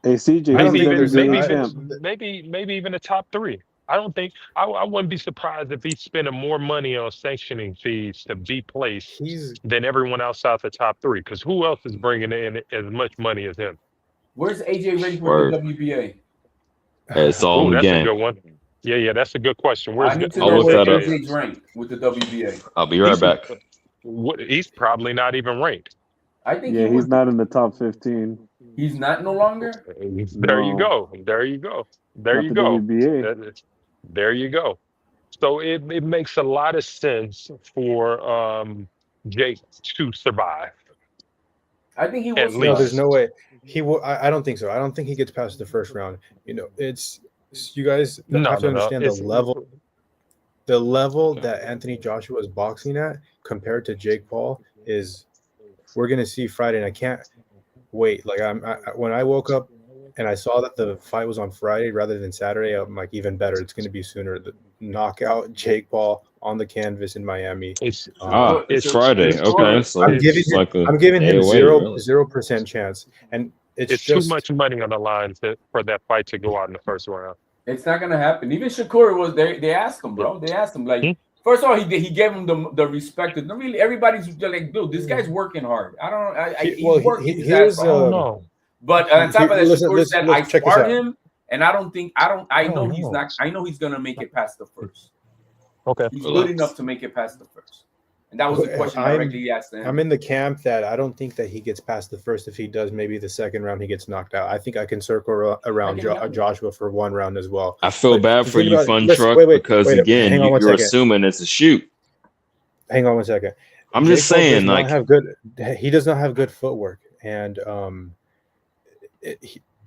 Hey, CJ, Maybe he's even WBA champ. maybe even a top 3. I don't think I wouldn't be surprised if he's spending more money on sanctioning fees to be placed than everyone outside the top 3. Because who else is bringing in as much money as him? Where's AJ ranked with Word. the WBA? It's all in the That's a game. good one. Yeah, that's a good question. I Where's need to I'll know look where that up. AJ's ranked with the WBA. I'll be right back. He's probably not even ranked. I think Yeah, he's not in the top 15. He's not no longer. There you go. There you go. There Not you the go. WBA. There you go. So it makes a lot of sense for Jake to survive. I think he will. At No, there's least. no way he will. I don't think so. I don't think he gets past the first round. It's you guys have to understand the level. The level that Anthony Joshua is boxing at compared to Jake Paul is, we're gonna see Friday, and I can't wait. Like when I woke up and I saw that the fight was on Friday rather than Saturday, I'm like, even better. It's gonna be sooner. The knockout Jake Paul on the canvas in Miami. It's Friday. Okay, so I'm giving him 0% chance, and it's too just much money on the line for that fight to go out in the first round. It's not gonna happen. Even Shakur was there. They asked him, bro. They asked him, like, first of all, he gave him the respect. No, really, everybody's like, dude, this guy's working hard. He's working his ass off. But on top of that, Shakur said, I sparred him, and I know he's not. I know he's gonna make it past the first. Okay, he's good enough to make it past the first. And that was the question directly asked to him. I'm in the camp that I don't think that he gets past the first. If he does, maybe the second round he gets knocked out. I think I can circle around Joshua for one round as well. I feel bad for you, Funtruck, because again, you're assuming it's a shoot. Hang on one second. I'm just saying, he does not have good footwork, and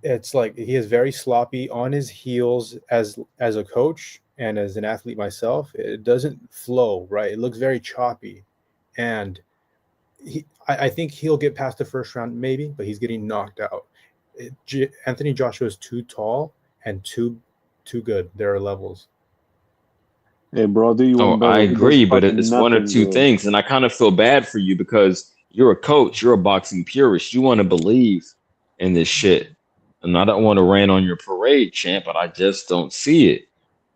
it's like he is very sloppy on his heels as a coach. And as an athlete myself, it doesn't flow right. It looks very choppy, and I think he'll get past the first round maybe, but he's getting knocked out. Anthony Joshua is too tall and too good. There are levels. Hey, bro, do you? I agree, but it's one or two things, and I kind of feel bad for you because you're a coach, you're a boxing purist. You want to believe in this shit, and I don't want to rain on your parade, champ, but I just don't see it.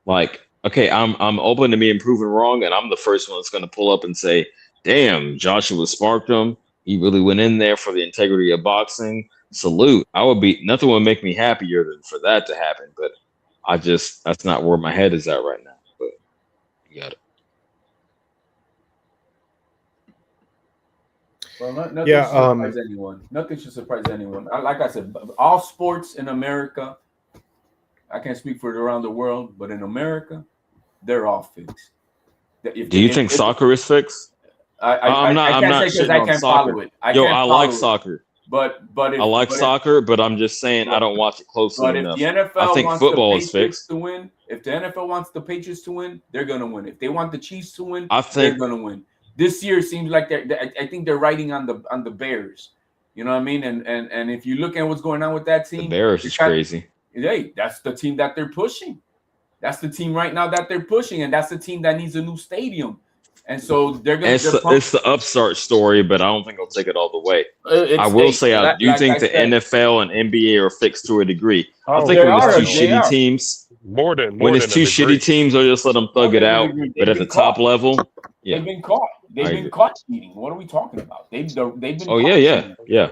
Like, okay, I'm open to being proven wrong, and I'm the first one that's going to pull up and say, damn, Joshua sparked him. He really went in there for the integrity of boxing. Salute. Nothing would make me happier than for that to happen, but that's not where my head is at right now. But you got it. Well, nothing should surprise anyone. Nothing should surprise anyone. Like I said, all sports in America, I can't speak for it around the world, but in America, they're all fixed. Do you think soccer is fixed? I'm not shitting on soccer. I like soccer. But if, I like but if, soccer, but I'm just saying I don't watch it closely but if enough. the I NFL think wants the football is Patriots fixed. to win, if the NFL wants the Patriots to win, they're gonna win. If they want the Chiefs to win, I they're think gonna win. This year seems like I think they're riding on the Bears. You know what I mean? And if you look at what's going on with that the team, Bears you're is kind- crazy. hey, that's the team that they're pushing. That's the team right now that they're pushing, and that's the team that needs a new stadium. And so they're gonna. It's the upstart story, but I don't think I'll take it all the way. I will say I do think the NFL and NBA are fixed to a degree. I Oh, think they when are, it's two they shitty are. teams, more when than it's a two degree. shitty teams, they'll just let them thug it out. But at the top level, yeah, They've been caught. They've I been agree. caught cheating. What are we talking about? They've been Oh caught yeah. cheating.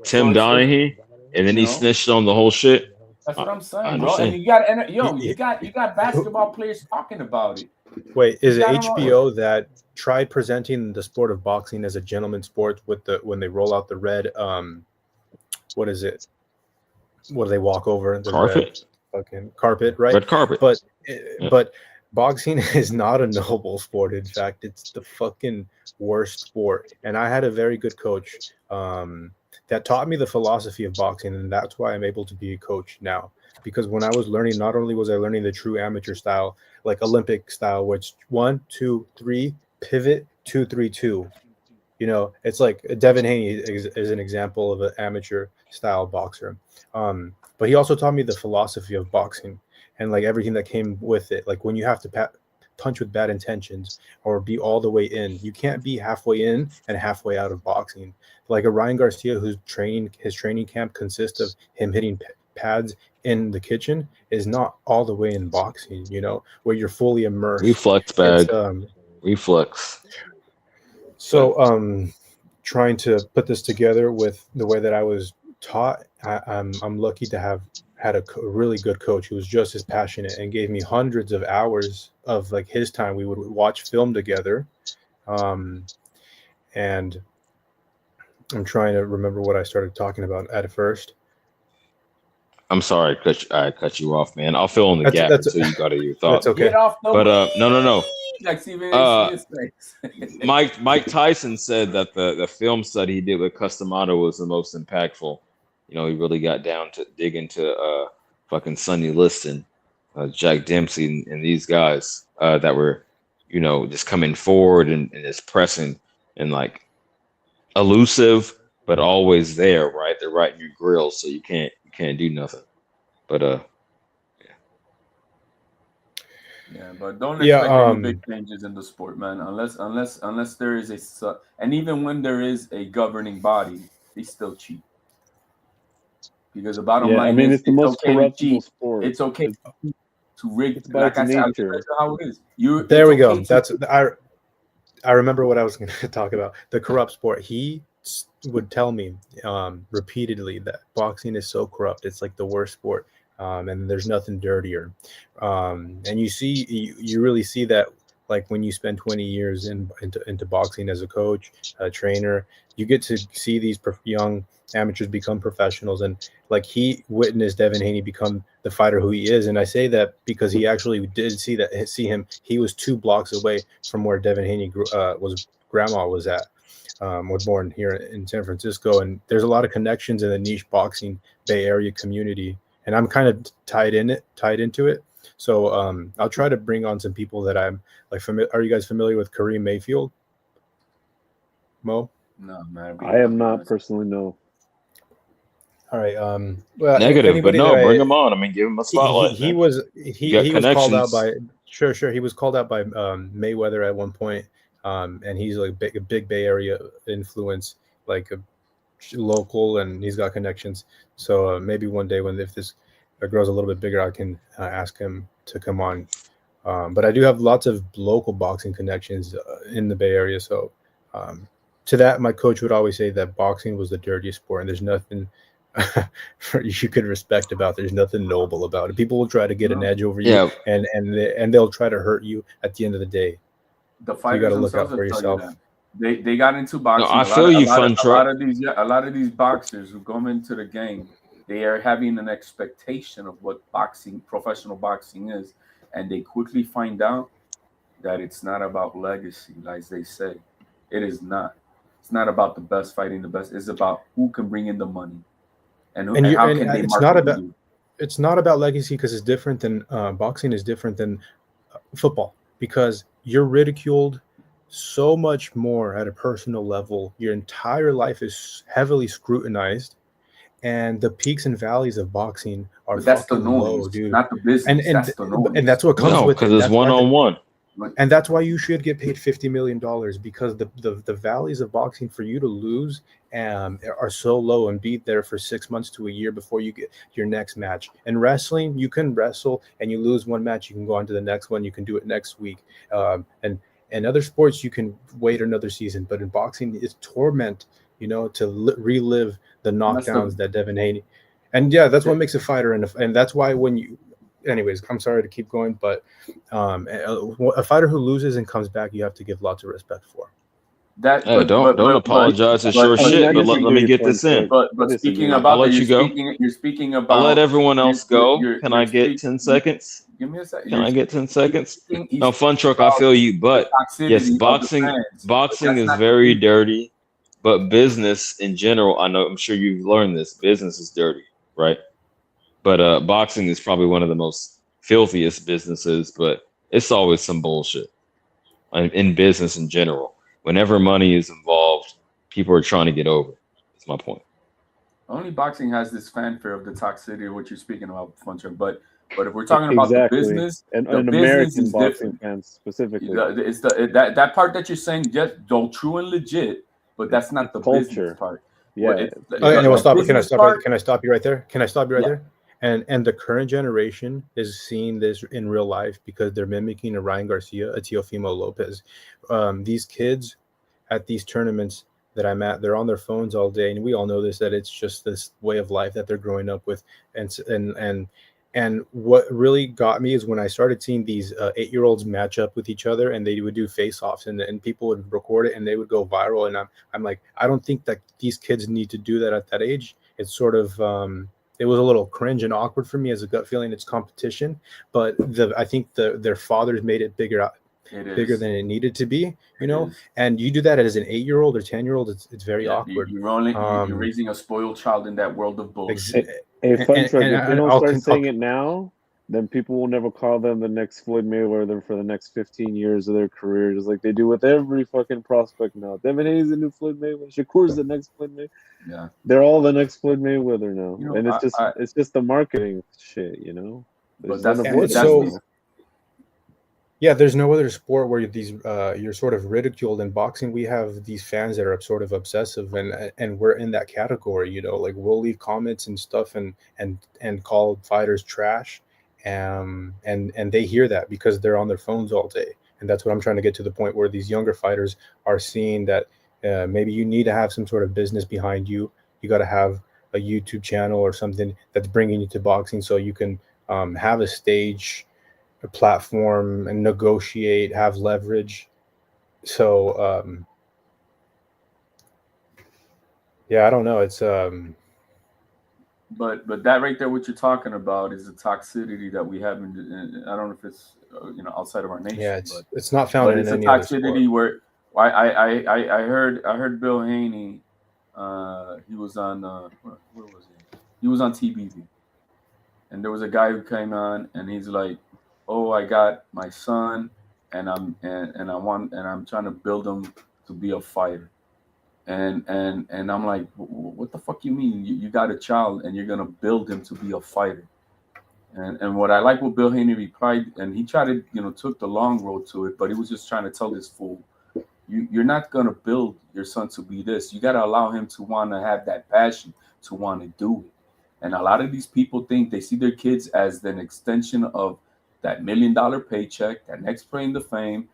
Tim So Donaghy, and then you he know, snitched on the whole shit. that's what I'm I saying, bro. And understand. you got basketball players talking about it. Wait, is You it got 'em all- HBO that tried presenting the sport of boxing as a gentleman's sport with when they roll out the red what is it? What do they walk over? The red Carpet, fucking carpet, right? red carpet. But Yeah. but boxing is not a noble sport. In fact, it's the fucking worst sport. And I had a very good coach that taught me the philosophy of boxing, and that's why I'm able to be a coach now. Because when I was learning, not only was I learning the true amateur style, like Olympic style, which 1, 2, 3, pivot, 2, 3, 2. You know, it's like Devin Haney is an example of an amateur style boxer. But he also taught me the philosophy of boxing and like everything that came with it. Like when you have to punch with bad intentions or be all the way in, you can't be halfway in and halfway out of boxing. Like a Ryan Garcia, his training camp consists of him hitting pads in the kitchen, is not all the way in boxing. You know, where you're fully immersed. Reflex bag. It's, reflex. So, trying to put this together with the way that I was taught, I'm lucky to have had a really good coach who was just as passionate and gave me hundreds of hours of like his time. We would watch film together, and I'm trying to remember what I started talking about at first. I'm sorry, I cut you off, man. I'll fill in the gap until you got to your thought. That's okay. Get off the But no. Like Stephen A. Smith says. Mike Tyson said that the film study he did with Customato was the most impactful. You know, he really got down to dig into fucking Sonny Liston, Jack Dempsey, and these guys that were, you know, just coming forward and just pressing and like elusive, but always there, right? They're right in your grill, so you can't do nothing. But yeah, but don't expect any big changes in the sport, man. Unless there is and even when there is a governing body, they still cheat. Because the bottom line I mean, is it's the most okay to corruptible cheat. sport. It's okay to rig. It's by Like I its said, nature. how it is. There we go. That's I remember what I was going to talk about. The corrupt sport. He would tell me repeatedly that boxing is so corrupt. It's like the worst sport, and there's nothing dirtier. And you really see that like when you spend 20 years into boxing as a coach, a trainer, you get to see these young amateurs become professionals. And like he witnessed Devin Haney become the fighter who he is. And I say that because he actually did see him. He was 2 blocks away from where Devin Haney grandma was at. Was born here in San Francisco, and there's a lot of connections in the niche boxing Bay Area community, and I'm kind of tied into it. So I'll try to bring on some people that I'm like familiar. Are you guys familiar with Kareem Mayfield? Mo? No, man. I am not personally, no. All right. Well, negative, but no, bring him on. I mean, give him a spotlight. He was called out by He was called out by Mayweather at one point. And he's like a big Bay Area influence, like a local, and he's got connections. So maybe one day if this grows a little bit bigger, I can ask him to come on. But I do have lots of local boxing connections in the Bay Area. So to that, my coach would always say that boxing was the dirtiest sport, and there's nothing you could respect about. There's nothing noble about it. People will try to get an edge over you, and they'll try to hurt you at the end of the day. The fighters themselves will tell you that. They got into boxing. No, I feel you, Funtruck. A lot of these boxers who come into the game, they are having an expectation of what professional boxing is, and they quickly find out that it's not about legacy, like they say. It is not. It's not about the best fighting the best. It's about who can bring in the money, and And how can they it's not market about you. it's not about legacy because it's different than boxing is different than football because you're ridiculed so much more at a personal level. Your entire life is heavily scrutinized, and the peaks and valleys of boxing are But that's the fucking low, noise, dude. not the business. And That's the noise. that's what comes No, with because it. it's one on one. And that's why you should get paid $50 million because the valleys of boxing for you to lose are so low and be there for 6 months to a year before you get your next match. In wrestling, you can wrestle and you lose one match, you can go on to the next one, you can do it next week. And in other sports, you can wait another season, but in boxing, it's torment, to relive the knockdowns that Devin Haney. And yeah, that's what makes a fighter, and that's why when you. Anyways, I'm sorry to keep going, but a fighter who loses and comes back, you have to give lots of respect for. That, Hey, don't apologize. It's your I mean, shit. I But let disagree, me get this in. But I disagree. speaking I'll about let that, you go. you're speaking about. I'll let everyone else go. Can I you're get 10 seconds? Give me a second. Can I get 10 seconds? He's No, Funtruck, I feel you. But yes, boxing is very dirty. But business in general, I'm sure you've learned this. Business is dirty, right? But boxing is probably one of the most filthiest businesses. But it's always some bullshit in business in general. Whenever money is involved, people are trying to get over. That's my point. Only boxing has this fanfare of the toxicity of what you're speaking about, Funtruck. But if we're talking about the business, and the American business is boxing different. fans specifically, It's that part that you're saying, just don't true and legit, but that's not the culture. business part. Yeah. Okay, well, stop. Can I stop you right there? Can I stop you right there? And the current generation is seeing this in real life because they're mimicking a Ryan Garcia, a Teofimo Lopez. These kids at these tournaments that I'm at, they're on their phones all day, and we all know this, that it's just this way of life that they're growing up with. And what really got me is when I started seeing these 8-year-olds match up with each other, and they would do face-offs, and people would record it, and they would go viral. And I'm like, I don't think that these kids need to do that at that age. It's sort of it was a little cringe and awkward for me as a gut feeling. It's competition, but I think their fathers made it bigger than it needed to be, and you do that as an 8-year-old or 10-year-old, it's very awkward. You're raising a spoiled child in that world of bullshit. Hey, Funtruck, if they don't start saying it now, then people will never call them the next Floyd Mayweather for the next 15 years of their career, just like they do with every fucking prospect now. Devin Haney's the new Floyd Mayweather. Shakur's the next Floyd Mayweather. Yeah, they're all the next Floyd Mayweather now, and it's just the marketing shit, But yeah, there's no other sport where you're sort of ridiculed. In boxing, we have these fans that are sort of obsessive, and we're in that category. Like we'll leave comments and stuff and call fighters trash, and they hear that because they're on their phones all day. And that's what I'm trying to get to, the point where these younger fighters are seeing that maybe you need to have some sort of business behind you. You got to have a YouTube channel or something that's bringing you to boxing, so you can have a stage, a platform, and negotiate, have leverage. So yeah, I don't know. It's but that right there, what you're talking about, is the toxicity that we have in I don't know if it's outside of our nation. Yeah, it's not found in any other sport. It's a toxicity where I heard Bill Haney. He was on where was he? He was on TBV, and there was a guy who came on, and he's like, "Oh, I got my son, and I'm trying to build him to be a fighter." And I'm like, what the fuck you mean? You got a child and you're gonna build him to be a fighter? And what I like what Bill Haney replied, and he tried to took the long road to it, but he was just trying to tell this fool, you're not gonna build your son to be this. You gotta allow him to want to have that passion to want to do it. And a lot of these people think they see their kids as an extension of that $1 million paycheck, that next claim to fame.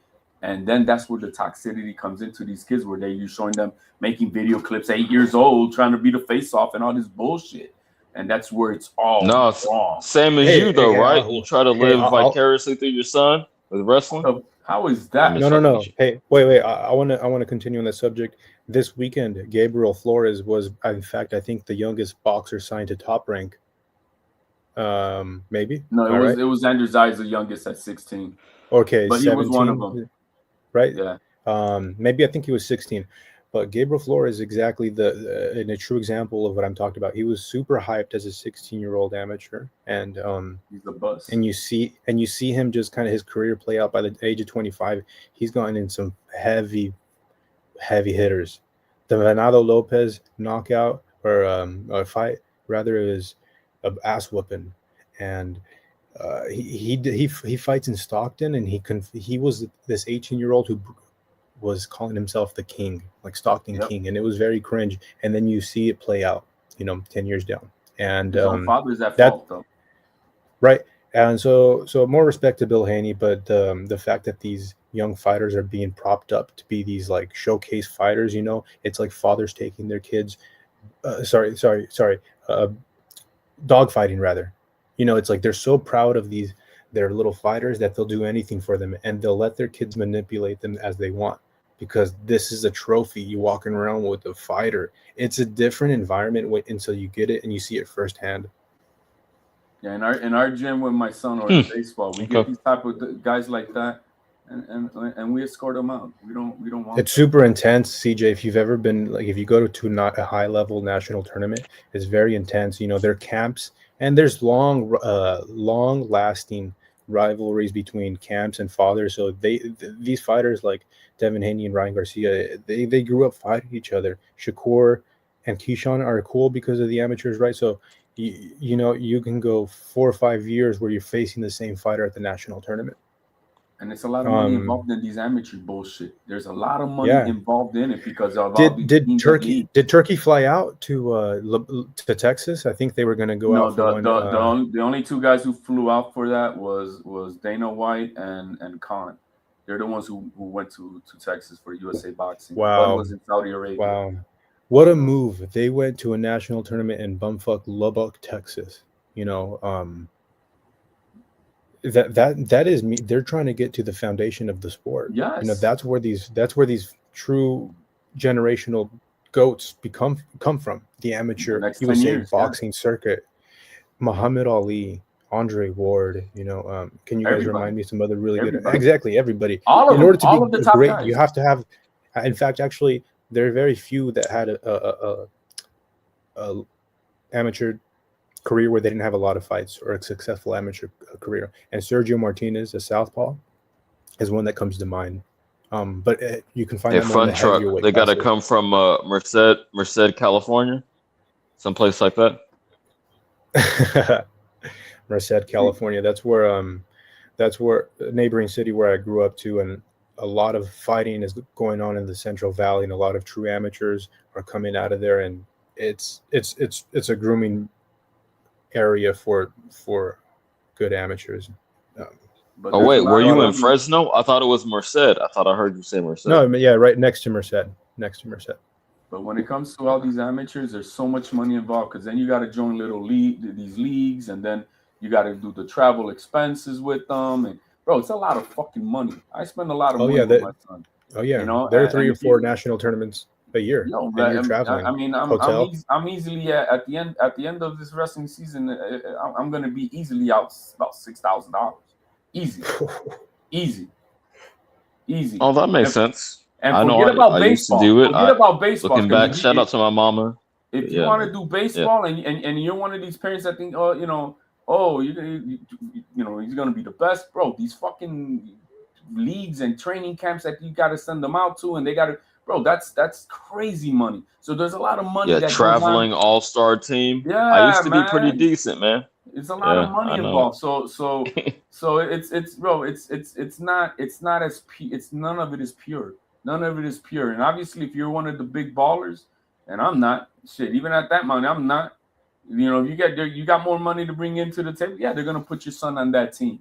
And then that's where the toxicity comes into these kids, where you're showing them making video clips 8 years old, trying to be the face-off and all this bullshit. And that's where it's all wrong. Same as you, though, right? You try to live vicariously through your son with wrestling. How is that? No. Hey, wait. I want to continue on that subject. This weekend, Gabriel Flores was, in fact, I think the youngest boxer signed to Top Rank. Maybe. No, it was Andrew Zay's the youngest at 16. Okay, but 17, he was one of them. Right? Yeah. Maybe I think he was 16. But Gabriel Flores is exactly and a true example of what I'm talking about. He was super hyped as a 16-year-old amateur, and He's the bus. you see him just kind of his career play out. By the age of 25, he's gotten in some heavy hitters. The Venado Lopez knockout or fight rather is a ass whooping, and he fights in Stockton, and he was this 18-year-old who was calling himself the king, like Stockton Yep. King, and it was very cringe. And then you see it play out, 10 years down, and His own father's at that fault, though. right. And so more respect to Bill Haney, but the fact that these young fighters are being propped up to be these like showcase fighters, it's like fathers taking their kids. Sorry. Dog fighting rather. It's like they're so proud of their little fighters that they'll do anything for them, and they'll let their kids manipulate them as they want, because this is a trophy. You walking around with a fighter. It's a different environment until you get it and you see it firsthand. Yeah, in our gym with my son or in baseball, we get these type of guys like that, and we escort them out. We don't want. It's super intense, CJ. If you've ever been, like, if you go to not a high level national tournament, it's very intense. There are camps, and there's long lasting rivalries between camps and fathers. So these fighters like Devin Haney and Ryan Garcia, they grew up fighting each other. Shakur and Keyshawn are cool because of the amateurs, right? So you can go 4 or 5 years where you're facing the same fighter at the national tournament. And it's a lot of money involved in these amateur bullshit. There's a lot of money involved in it because of all these teams that leave. Did Turkey fly out to Texas? I think they were going to go out for the only two guys who flew out for that was Dana White and Khan. They're the ones who went to Texas for USA Boxing. Wow. Bud was in Saudi Arabia. Wow. What a move. They went to a national tournament in bumfuck Lubbock, Texas. That is me. They're trying to get to the foundation of the sport. Yes. That's where these true generational goats come from. The amateur USA boxing circuit. Muhammad Ali, Andre Ward, can you guys remind me some other really good? Exactly, everybody. All of them. In order to be the top great, guys. you have to have. In fact, actually, there are very few that had a amateur career where they didn't have a lot of fights, or a successful amateur career. And Sergio Martinez, a southpaw, is one that comes to mind. But you can find that more in the heavier weight. They got to come from Merced, California, someplace like that. Merced, California. That's where a neighboring city where I grew up to, and a lot of fighting is going on in the Central Valley, and a lot of true amateurs are coming out of there, and it's a grooming area for good amateurs. Oh wait, were you in Fresno? I thought it was Merced. I thought I heard you say Merced. No, yeah, right next to Merced. But when it comes to all these amateurs, there's so much money involved, because then you got to join these leagues, and then you got to do the travel expenses with them, and bro, it's a lot of fucking money. I spend a lot of money with my son. Oh yeah, there are 3 or 4 national tournaments a year. And you're traveling. I mean, I'm easily at the end of this wrestling season, I'm going to be easily out about $6,000. Easy. Oh, that makes sense. And forget about baseball. Forget about baseball. Looking back, shout out to my mama. If you want to do baseball, and you're one of these parents that think, he's going to be the best, bro. These fucking leagues and training camps that you got to send them out to, and they got to. Bro, that's crazy money. So there's a lot of money. Yeah, traveling all-star team. Yeah, I used to be pretty decent, man. It's a lot of money involved. So it's bro, it's not as none of it is pure. None of it is pure. And obviously, if you're one of the big ballers, and I'm not, shit, even at that money, I'm not. If you got more money to bring into the table, yeah, they're gonna put your son on that team,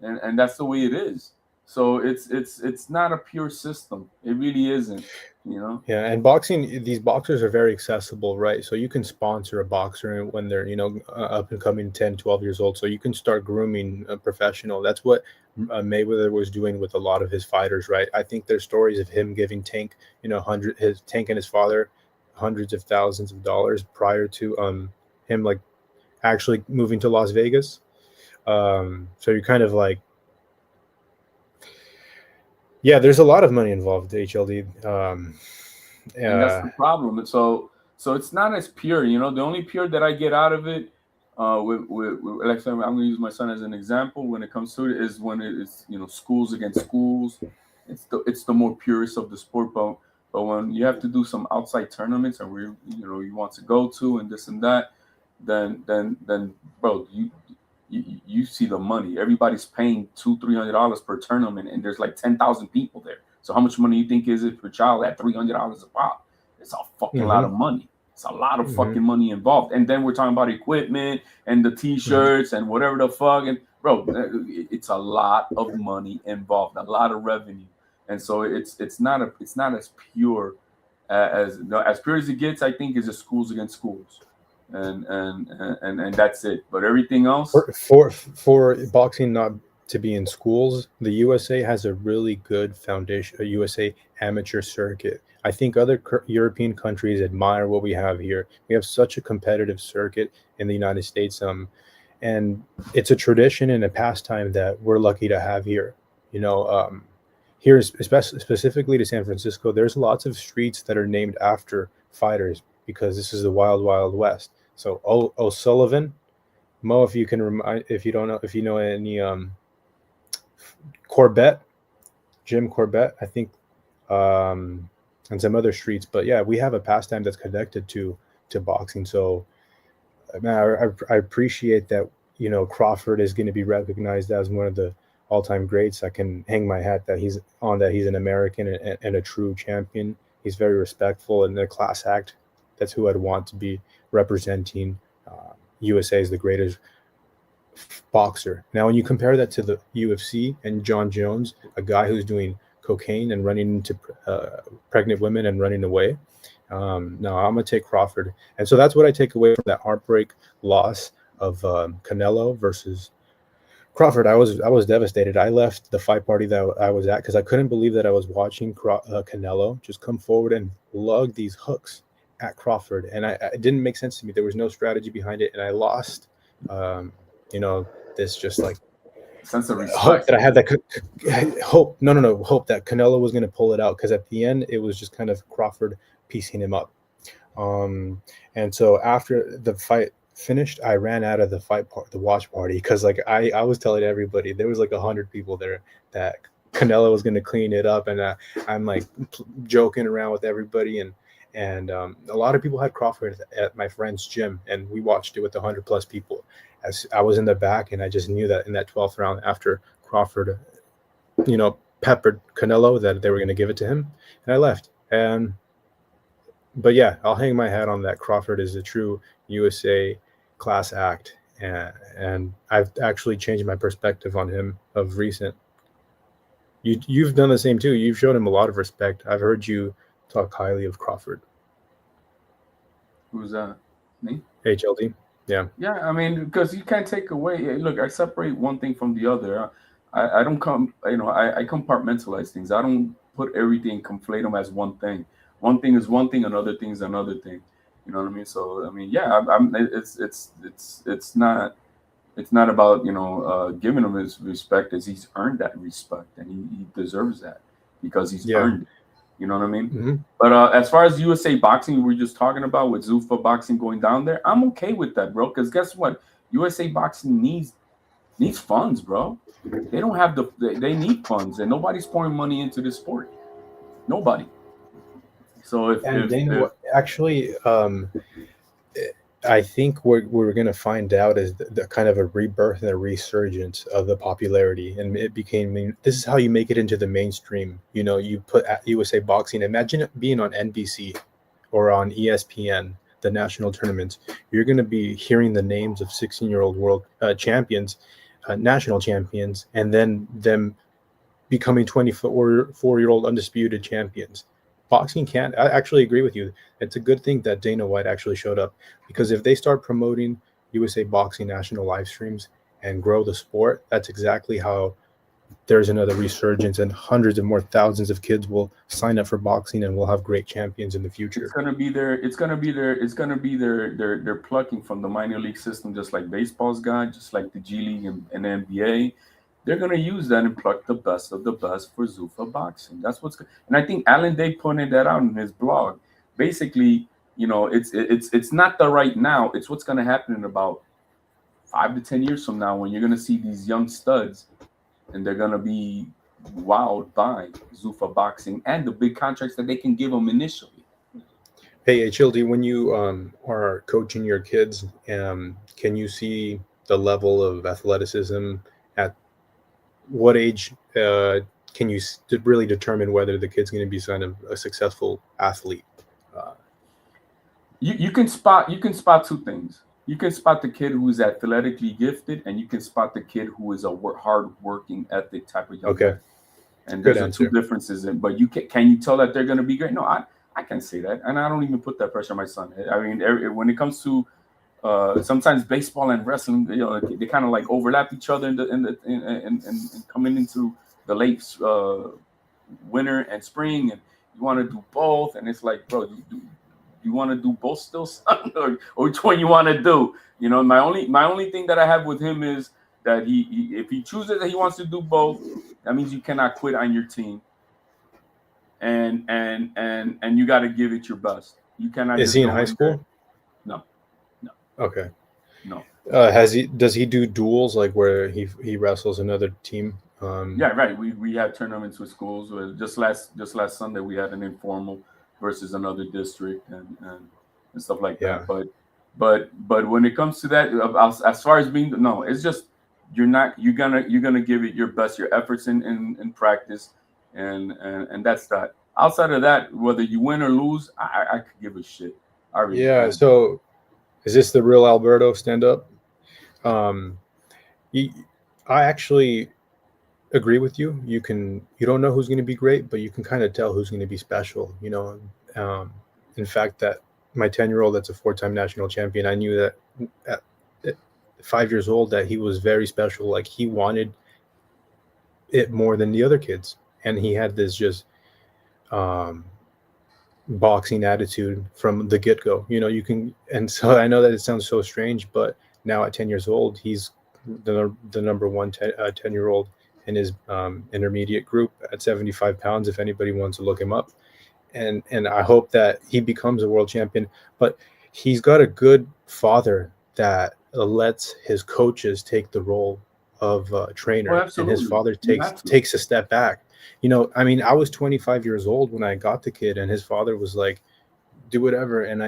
and that's the way it is. So it's not a pure system. It really isn't, Yeah, and boxing, these boxers are very accessible, right? So you can sponsor a boxer when they're, up and coming 10, 12 years old. So you can start grooming a professional. That's what Mayweather was doing with a lot of his fighters, right? I think there's stories of him giving Tank, Tank and his father hundreds of thousands of dollars prior to him like actually moving to Las Vegas. So you're kind of like, yeah, there's a lot of money involved, HLD. and that's the uh, problem. And so it's not as pure. You know, the only pure that I get out of it, with like I said, I'm going to use my son as an example. When it comes to it, is when it's schools against schools. It's the more purest of the sport, but when you have to do some outside tournaments and where you want to go to and this and that, then bro, you see the money. Everybody's paying $200-300 per tournament, and there's like 10,000 people there. So how much money you think is it per child at $300 a pop? It's a fucking lot of mhm, money. It's a lot of mhm, fucking money involved. And then we're talking about equipment and the mhm. t-shirts and whatever the fuck. And bro, it's a lot of money involved, a lot of revenue. And so it's not as pure as pure as it gets. I think is just schools against schools, and that's it. But everything else, For boxing not to be in schools, the USA has a really good foundation, a USA amateur circuit. I think other European countries admire what we have here. We have such a competitive circuit in the United States, and it's a tradition and a pastime that we're lucky to have here. You know, here, especially specifically to San Francisco, there's lots of streets that are named after fighters because this is the wild, wild west. So, O'Sullivan, Mo, if you can remind, if you don't know, if you know any Corbett, Jim Corbett, I think, um, and some other streets. But yeah, we have a pastime that's connected to boxing. So man, I appreciate that. Crawford is going to be recognized as one of the all-time greats. I can hang my hat that he's on that. He's an American and a true champion. He's very respectful and a class act. That's who I'd want to be representing USA as the greatest boxer. Now, when you compare that to the UFC and John Jones, a guy who's doing cocaine and running into pregnant women and running away, no, I'm gonna take Crawford. And so that's what I take away from that heartbreak loss of Canelo versus Crawford. I was devastated. I left the fight party that I was at because I couldn't believe that I was watching Canelo just come forward and lug these hooks at Crawford, and it didn't make sense to me. There was no strategy behind it, and I lost. Um, this just like sense of hope respect. that I had hope. No, hope that Canelo was going to pull it out because at the end it was just kind of Crawford piecing him up. Um, and so after the fight finished, I ran out of the watch party because like I was telling everybody there was like 100 people there that Canelo was going to clean it up, and I'm like joking around with everybody, and a lot of people had Crawford at my friend's gym, and we watched it with 100 plus people. As I was in the back, and I just knew that in that 12th round, after Crawford, peppered Canelo, that they were going to give it to him, and I left. And but yeah, I'll hang my hat on that. Crawford is a true USA class act, and I've actually changed my perspective on him of recent. You've done the same too. You've shown him a lot of respect. I've heard you talk highly of Crawford. Who's that? Me? HLD. Yeah. Yeah, I mean, because you can't take away. Look, I separate one thing from the other. I don't I compartmentalize things. I don't put everything, conflate them as one thing. One thing is one thing, another thing is another thing. You know what I mean? So I mean, yeah, it's not about giving him his respect, as he's earned that respect and he deserves that because he's Yeah. earned it. You know what I mean? Hmm. But as far as USA boxing, we were just talking about with Zuffa boxing going down there, I'm okay with that, bro. Because guess what? USA boxing needs funds, bro. They don't have they need funds, and nobody's pouring money into this sport. Nobody. So And Dana, if actually, I think what we're going to find out is the kind of a rebirth and a resurgence of the popularity, and it became. This is how you make it into the mainstream. You put USA Boxing. Imagine it being on NBC or on ESPN, the national tournaments. You're going to be hearing the names of 16-year-old world champions, national champions, and then them becoming 24-year-old undisputed champions. Boxing can't. I actually agree with you. It's a good thing that Dana White actually showed up, because if they start promoting USA Boxing national live streams and grow the sport, that's exactly how there's another resurgence, and hundreds of more thousands of kids will sign up for boxing, and we'll have great champions in the future. it's gonna be their it's gonna be their it's gonna be their plucking from the minor league system, just like baseball's got, just like the G League and NBA. they're gonna use that and pluck the best of the best for Zuffa boxing. That's what's good. And I think Alan Day pointed that out in his blog. Basically, it's not the right now. It's what's gonna happen in about 5 to 10 years from now when you're gonna see these young studs and they're gonna be wowed by Zuffa boxing and the big contracts that they can give them initially. Hey, HLD, when you are coaching your kids, can you see the level of athleticism at what age? Can you really determine whether the kid's going to be a successful athlete? You can spot two things. You can spot the kid who is athletically gifted, and you can spot the kid who is a hard working ethic type of young Okay. man. And Good there's the two answer. differences. But can you tell that they're going to be great? No, I can say that, and I don't even put that pressure on my son. I mean, when it comes to sometimes baseball and wrestling, they kind of like overlap each other and coming into the late winter and spring, and you want to do both, and it's like, bro, you want to do both still, son, or which one you want to do? My only thing that I have with him is that if he chooses that he wants to do both, that means you cannot quit on your team, and you got to give it your best. You cannot. Is he in high school? No. Okay. No. Does he do duels, like where he wrestles another team? Yeah, right. We had tournaments with schools. Just last Sunday we had an informal versus another district and stuff like Yeah. that. But when it comes to that, as far as being it's just you're gonna give it your best, your efforts in practice, and that's that. Outside of that, whether you win or lose, I could give a shit. I really can. So is this the real Alberto stand up? I actually agree with you. You don't know who's going to be great, but you can kind of tell who's going to be special. In fact, that my 10-year-old that's a 4-time national champion, I knew that at 5 years old that he was very special. Like, he wanted it more than the other kids, and he had this just boxing attitude from the get-go. And so I know that it sounds so strange, but now at 10 years old, he's the number one 10-year-old in his intermediate group at 75 pounds, if anybody wants to look him up. And I hope that he becomes a world champion. But he's got a good father that lets his coaches take the role of trainer. Oh, and his father takes a step back. I was 25 years old when I got the kid, and his father was like, do whatever. And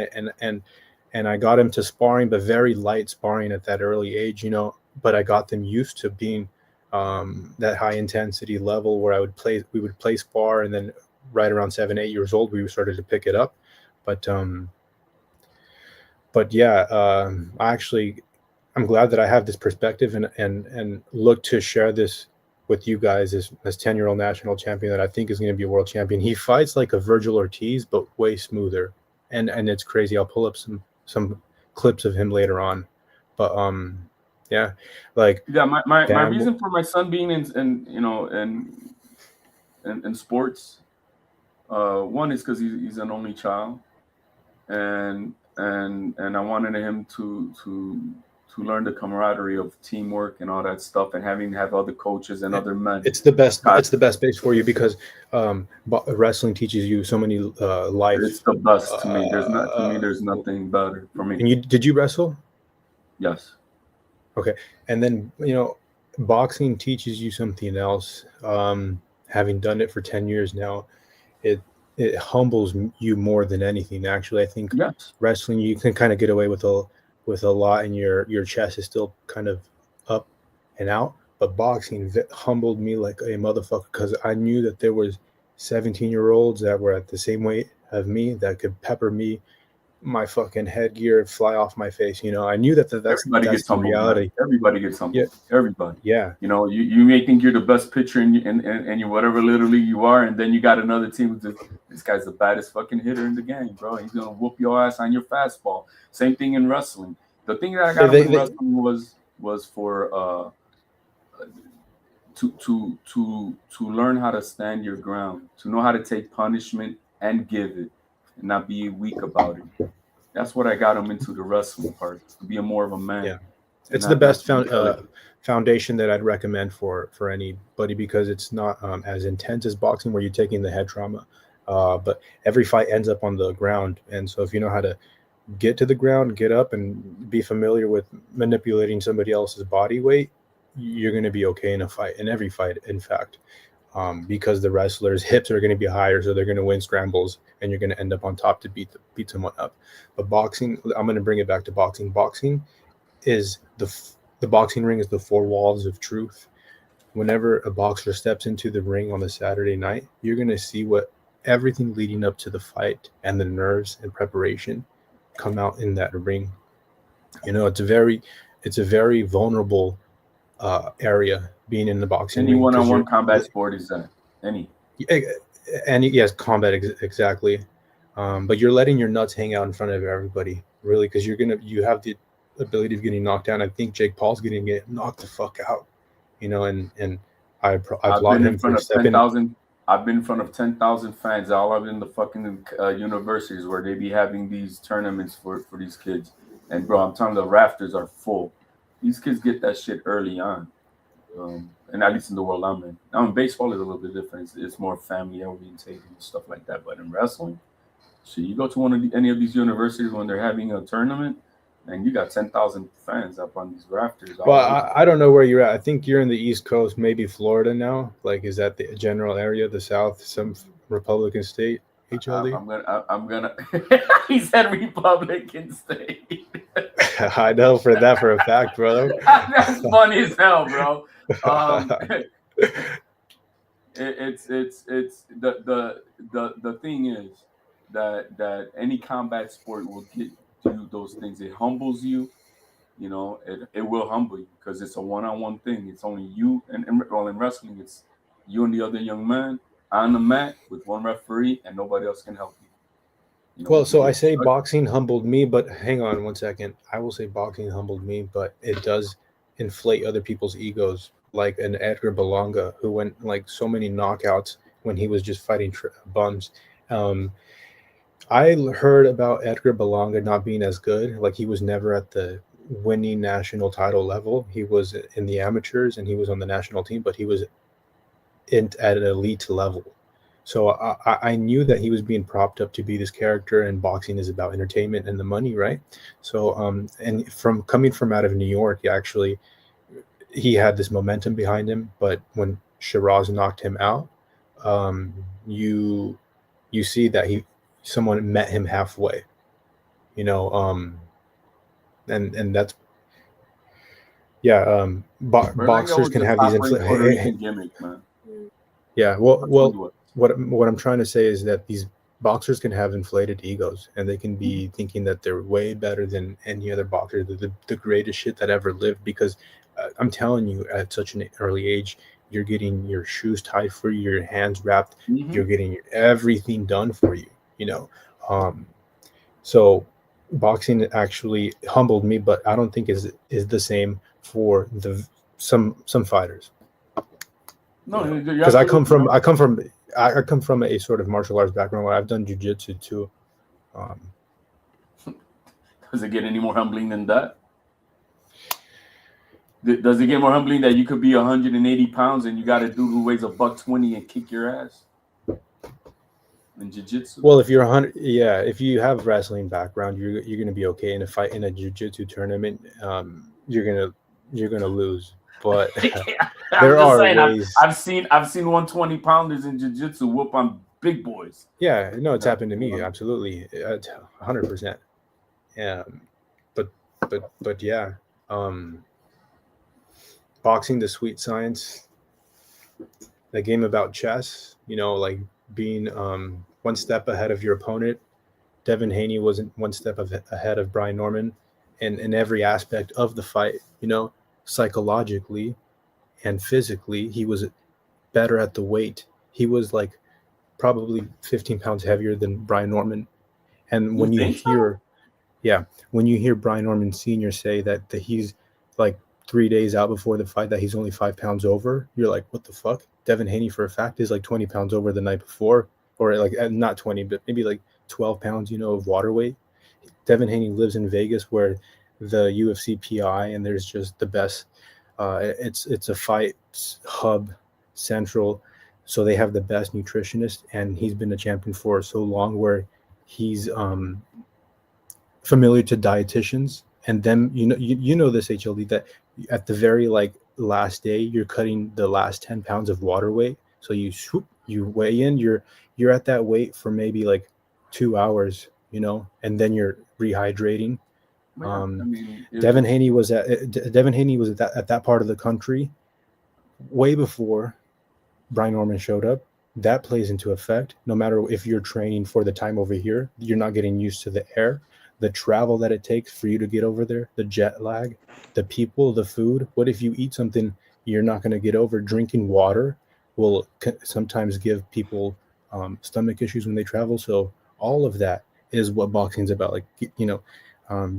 I got him to sparring, but very light sparring at that early age, but I got them used to being that high intensity level where we would play spar, and then right around 7-8 years old we started to pick it up. But yeah, I'm glad that I have this perspective and look to share this with you guys as 10-year-old national champion that I think is going to be a world champion. He fights like a Virgil Ortiz, but way smoother, and it's crazy. I'll pull up some clips of him later on, but yeah, like, my reason for my son being in sports, one is because he's an only child, and I wanted him to learn the camaraderie of teamwork and all that stuff, and have other coaches and other men. It's the best. It's the best base for you because wrestling teaches you so many life. It's the best to me. There's nothing better for me. And did you wrestle? Yes. Okay, and then boxing teaches you something else. Having done it for 10 years now, it humbles you more than anything. Actually, I think wrestling, you can kind of get away with a lot, and your chest is still kind of up and out. But boxing humbled me like a motherfucker, because I knew that there was 17-year-olds that were at the same weight of me that could pepper me, my fucking headgear fly off my face. I knew that's the reality. Man. Everybody gets humbled. Yeah. Everybody. Yeah. You may think you're the best pitcher in your whatever little league you are, and then you got another team who's this guy's the baddest fucking hitter in the game, bro. He's gonna whoop your ass on your fastball. Same thing in wrestling. The thing that I got in wrestling was for to learn how to stand your ground, to know how to take punishment and give it, and not be weak about it. That's what I got him into the wrestling part, to be more of a man. Yeah. It's the Not best too delicate. foundation that I'd recommend for anybody, because it's not as intense as boxing where you're taking the head trauma. But every fight ends up on the ground, and so if you know how to get to the ground, get up, and be familiar with manipulating somebody else's body weight, you're going to be okay in a fight, in every fight, in fact, because the wrestlers' hips are going to be higher, so they're going to win scrambles, and you're going to end up on top to beat someone up. But boxing, I'm going to bring it back to boxing. Boxing is the boxing ring is the four walls of truth. Whenever a boxer steps into the ring on a Saturday night, you're going to see what everything leading up to the fight and the nerves and preparation come out in that ring. It's a very vulnerable area, being in the boxing Any ring, because one-on-one combat sport is that. Any. and yes, combat exactly. But you're letting your nuts hang out in front of everybody, really, because you have the ability of getting knocked down. I think Jake Paul's getting get knocked the fuck out, and I applaud been in him front for of stepping. 10,000. I've been in front of 10,000 fans all up in the fucking universities where they be having these tournaments for these kids. And bro, I'm telling you, the rafters are full. These kids get that shit early on. And at least in the world I'm in. Now in baseball is a little bit different. It's more family orientated and stuff like that. But in wrestling, shit, you go to any of these universities when they're having a tournament, and you got 10,000 fans up on these rafters. Well, I don't know where you're at. I think you're in the East Coast, maybe Florida now. Like, is that the general area, the South, some Republican state? HLD. I'm gonna. He said Republican state. I know for a fact, bro. That's funny as hell, bro. It's the thing is that any combat sport will get you those things. It humbles you. You know, it will humble you because it's a one-on-one thing. It's only you and well, in wrestling, it's you and the other young man on the mat with one referee, and nobody else can help you. You know, well, so I say boxing humbled me, but hang on one second. I will say boxing humbled me, but it does inflate other people's egos, like an Edgar Berlanga, who went like so many knockouts when he was just fighting bums. I heard about Edgar Berlanga not being as good. Like, he was never at the winning national title level. He was in the amateurs and he was on the national team, but he was at an elite level. So I knew that he was being propped up to be this character, and boxing is about entertainment and the money, right? So and from coming from out of New York, he had this momentum behind him. But when Shiraz knocked him out, you see that someone met him halfway, and that's boxers can have these gimmick, man. Yeah, well, what I'm trying to say is that these boxers can have inflated egos, and they can be thinking that they're way better than any other boxer, the greatest shit that ever lived. Because I'm telling you, at such an early age, you're getting your shoes tied for you, your hands wrapped, you're getting everything done for you. So boxing actually humbled me, but I don't think is the same for some fighters. No, because I come from a sort of martial arts background where I've done jiu-jitsu too. Does it get any more humbling than that? Does it get more humbling that you could be 180 pounds and you got a dude who weighs $120 and kick your ass in jiu-jitsu? Well, if you're if you have wrestling background, you're gonna be okay in a fight in a jiu-jitsu tournament. You're gonna lose. But there are ways. I've seen 120 pounders in jiu-jitsu whoop on big boys. Yeah, no, it's happened to me. Absolutely, 100%. Yeah, but yeah, boxing, the sweet science, the game about chess. Like being one step ahead of your opponent. Devin Haney wasn't one step ahead of Brian Norman, and in every aspect of the fight. Psychologically and physically, he was better at the weight. He was probably 15 pounds heavier than Brian Norman. And when you hear Brian Norman Sr. say that he's 3 days out before the fight, that he's only 5 pounds over, you're like, what the fuck? Devin Haney for a fact is 20 pounds over the night before, or not 20, but maybe 12 pounds, of water weight. Devin Haney lives in Vegas, where the UFC PI, and there's just the best. It's a fight hub central, so they have the best nutritionist, and he's been a champion for so long, where he's familiar to dietitians, and then you know this, HLD, that at the very like last day you're cutting the last 10 pounds of water weight, so you weigh in, you're at that weight for maybe like 2 hours, and then you're rehydrating. I mean, Devin Haney was at that part of the country way before Brian Norman showed up. That plays into effect. No matter if you're training for the time over here, you're not getting used to the air, the travel that it takes for you to get over there, the jet lag, the people, the food. What if you eat something you're not going to get over? Drinking water will sometimes give people stomach issues when they travel. So all of that is what boxing's about. Like,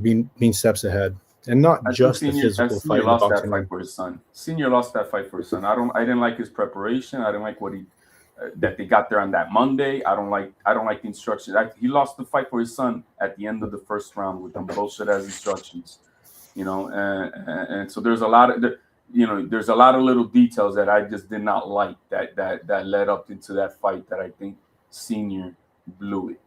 being steps ahead, and not just the physical fight in the lost boxing that ring. fight for his son. Senior lost that fight for his son. I didn't like his preparation. I didn't like what he that they got there on that Monday. I don't like the instructions. He lost the fight for his son at the end of the first round with them bullshit as instructions. And so there's a lot of there's a lot of little details that I just did not like that led up into that fight that I think Senior blew it.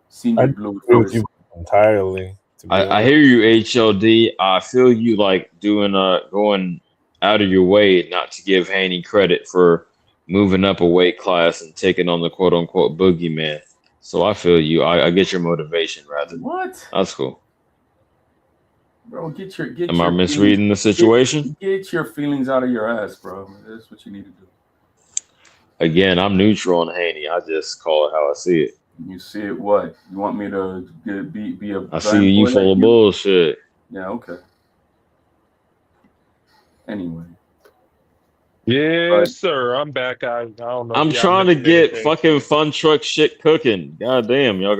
Senior blew it for his son. Entirely. I hear you, HLD. I feel you like going out of your way not to give Haney credit for moving up a weight class and taking on the quote unquote boogeyman. So I feel you. I get your motivation, rather. What? That's cool. Bro, Am I misreading the situation? Get your feelings out of your ass, bro. That's what you need to do. Again, I'm neutral on Haney. I just call it how I see it. You see it? What? You want me to be a? I see you full of bullshit. Yeah. Okay. Anyway. Yes, sir. I'm back. I don't know. I'm trying to get fucking Funtruck shit cooking. God damn, y'all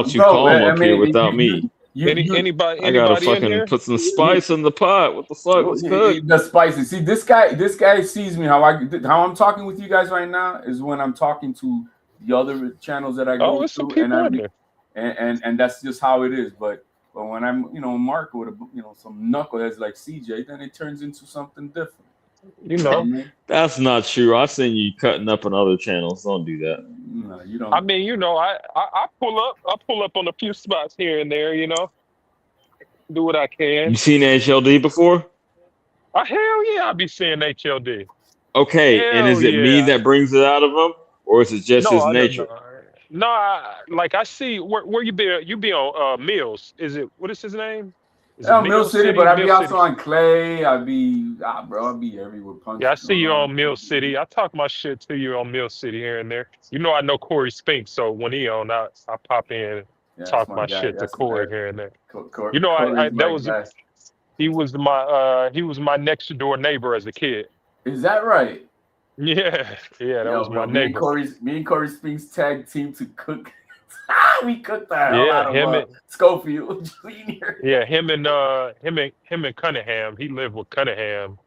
too calm up here without me. Anybody I gotta in here? fucking put some spice in the pot. What the fuck? Let's cook. The spicy. See, this guy sees me how I'm talking with you guys right now is when I'm talking to the other channels that I go to, and that's just how it is. But when I'm Marco with some knuckleheads like CJ, then it turns into something different. That's not true. I've seen you cutting up on other channels. Don't do that. No, you don't. I mean, I pull up on a few spots here and there. Do what I can. You seen HLD before? Hell yeah, I be seeing HLD. Okay, and is it me that brings it out of him, or is it just his nature? No, I see where you be. You be on Mills. What is his name? Mill City, but I be also on Clay. I be everywhere. Yeah, I see you on Mill City. I talk my shit to you on Mill City here and there. I know Corey Spink, so when he on, I pop in and talk my shit to Corey here and there. He was my next door neighbor as a kid. Is that right? Yeah, that was my neighbor. Me and Corey Spink's tag team to cook. We cooked the hell out of Schofield Jr. Yeah, him and Cunningham. He lived with Cunningham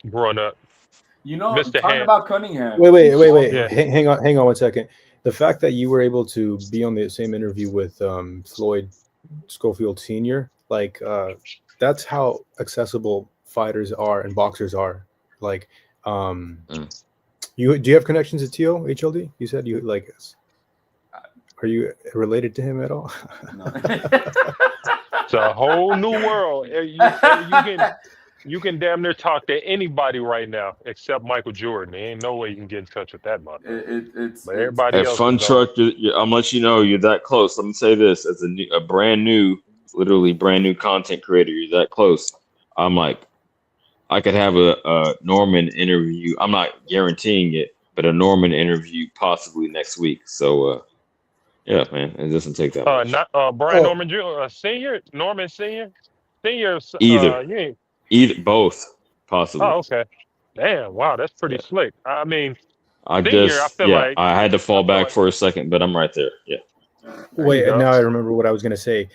growing up. Mr. Talking about Cunningham. Wait. Yeah. Hang on 1 second. The fact that you were able to be on the same interview with Floyd Schofield Sr., like that's how accessible fighters are and boxers are. Like, do you have connections to Tio HLD? You said you like us. Are you related to him at all? No. It's a whole new world. You can damn near talk to anybody right now except Michael Jordan. There ain't no way you can get in touch with that motherfucker. Everybody else. Funtruck, I'm let you know you're that close. Let me say this: as a brand new content creator, you're that close. I'm like, I could have a Norman interview. I'm not guaranteeing it, but a Norman interview possibly next week. So. Yeah, man, it doesn't take that much. Not Brian Norman Jr. Senior, Norman Senior. Either, both, possibly. Oh, okay. Damn, wow, that's pretty slick. I mean, I had to fall back for a second, but I'm right there. Yeah. Wait, now I remember what I was gonna say.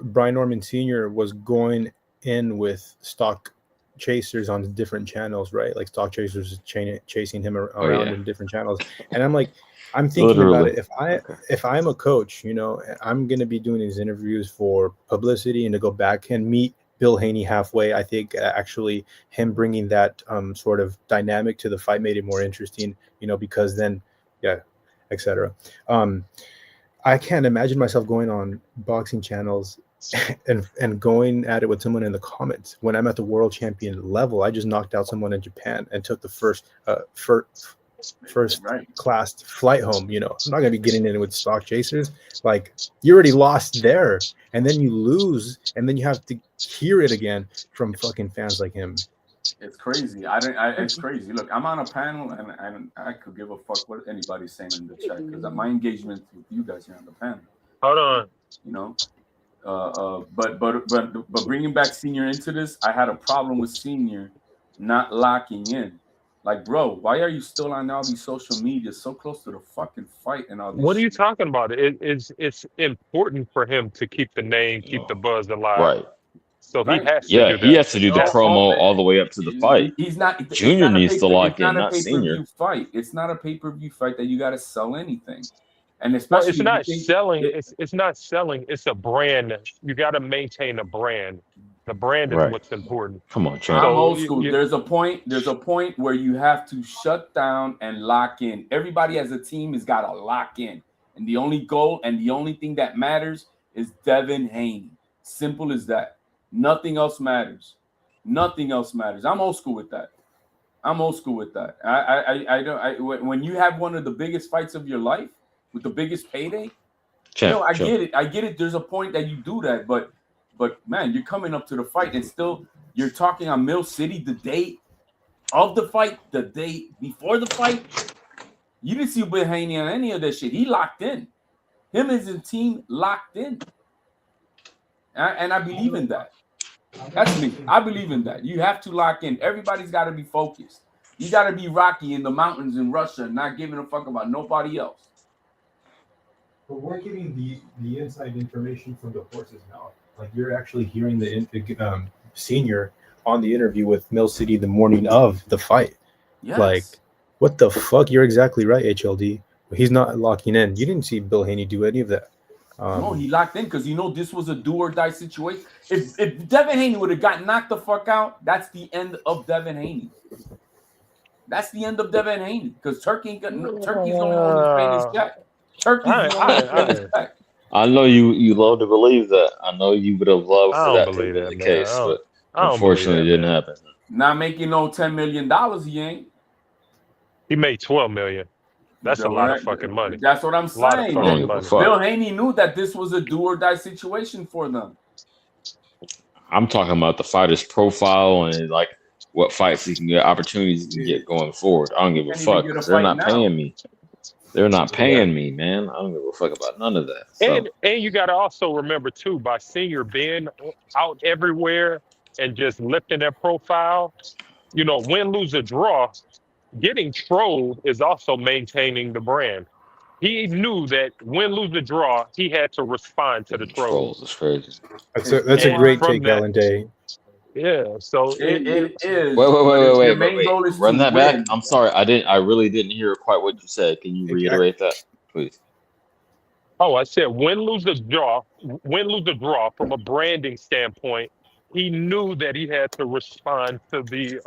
Brian Norman Sr. was going in with stock chasers on different channels, right? Like stock chasers chasing him around in different channels, and I'm like, I'm thinking about Literally. it. Okay. If I'm a coach, I'm gonna be doing these interviews for publicity and to go back and meet Bill Haney halfway. I think actually him bringing that sort of dynamic to the fight made it more interesting. Because then, yeah, etc. I can't imagine myself going on boxing channels and going at it with someone in the comments when I'm at the world champion level. I just knocked out someone in Japan and took the first Right. class flight home. I'm not gonna be getting in with stock chasers. Like, you already lost there, and then you lose, and then you have to hear it again from fucking fans like him. It's crazy. It's crazy. Look, I'm on a panel, and I could give a fuck what anybody's saying in the chat because my engagement with you guys here on the panel. Hold on. You know, but bringing back Senior into this, I had a problem with Senior not locking in. Like, bro, why are you still on all these social media so close to the fucking fight and all this What are you shit? talking about? It's important for him to keep the name, keep the buzz alive. Right. So he Right. has to Yeah, do he that. has to do the That's- promo all the way up to the fight. He's not. It's Junior not a needs to lock It's not in, a not Senior. pay-per-view fight. It's not a pay-per-view fight that you got to sell anything. And No, especially it's if you not think selling. It's not selling. It's a brand. You got to maintain a brand. The brand is Right. what's important. Come on, champ. I'm So old school. There's a point where you have to shut down and lock in. Everybody as a team has got to lock in. And the only goal and the only thing that matters is Devin Haney. Simple as that. Nothing else matters. Nothing else matters. I'm old school with that. When you have one of the biggest fights of your life with the biggest payday, Champ, I get it. There's a point that you do that, but man, you're coming up to the fight and still you're talking on Mill City the day of the fight, the day before the fight. You didn't see Bill Haney on any of that shit. He locked in. Him and his team locked in. And I believe in that. That's me. I believe in that. You have to lock in. Everybody's got to be focused. You got to be Rocky in the mountains in Russia, not giving a fuck about nobody else. But we're getting the inside information from the horse's mouth. Like, you're actually hearing the Senior on the interview with Mill City the morning of the fight. Yes. Like, what the fuck? You're exactly right, HLD. He's not locking in. You didn't see Bill Haney do any of that. No, he locked in because this was a do or die situation. If Devin Haney would have got knocked the fuck out, that's the end of Devin Haney. That's the end of Devin Haney because Turkey's the only one who's paying his check. Turkey's the only one who's paying his check. I know you love to believe that. I know you would have loved I for don't that to believe be that, the man. case, but I don't unfortunately, it believe that, didn't man. happen. Not making no $10 million, he ain't. He made $12 million. That's a lot of fucking money. That's what I'm A lot of saying. fucking money. Bill Haney knew that this was a do or die situation for them. I'm talking about the fighter's profile and like what fights he can get, opportunities he can get going forward. I don't give a fuck. They're not paying me. They're not paying me, man. I don't give a fuck about none of that. So. And you got to also remember too, by Senior being out everywhere and just lifting their profile, win, lose, or draw, getting trolled is also maintaining the brand. He knew that win, lose, or draw, he had to respond to the trolls. That's crazy. That's a great take, Valente. Yeah, so it is. Wait. Main goal is Run to that win. back. I'm sorry. I really didn't hear quite what you said. Can you reiterate that, please? Oh, I said win, lose, or draw. Win, lose, or draw. From a branding standpoint, he knew that he had to respond to the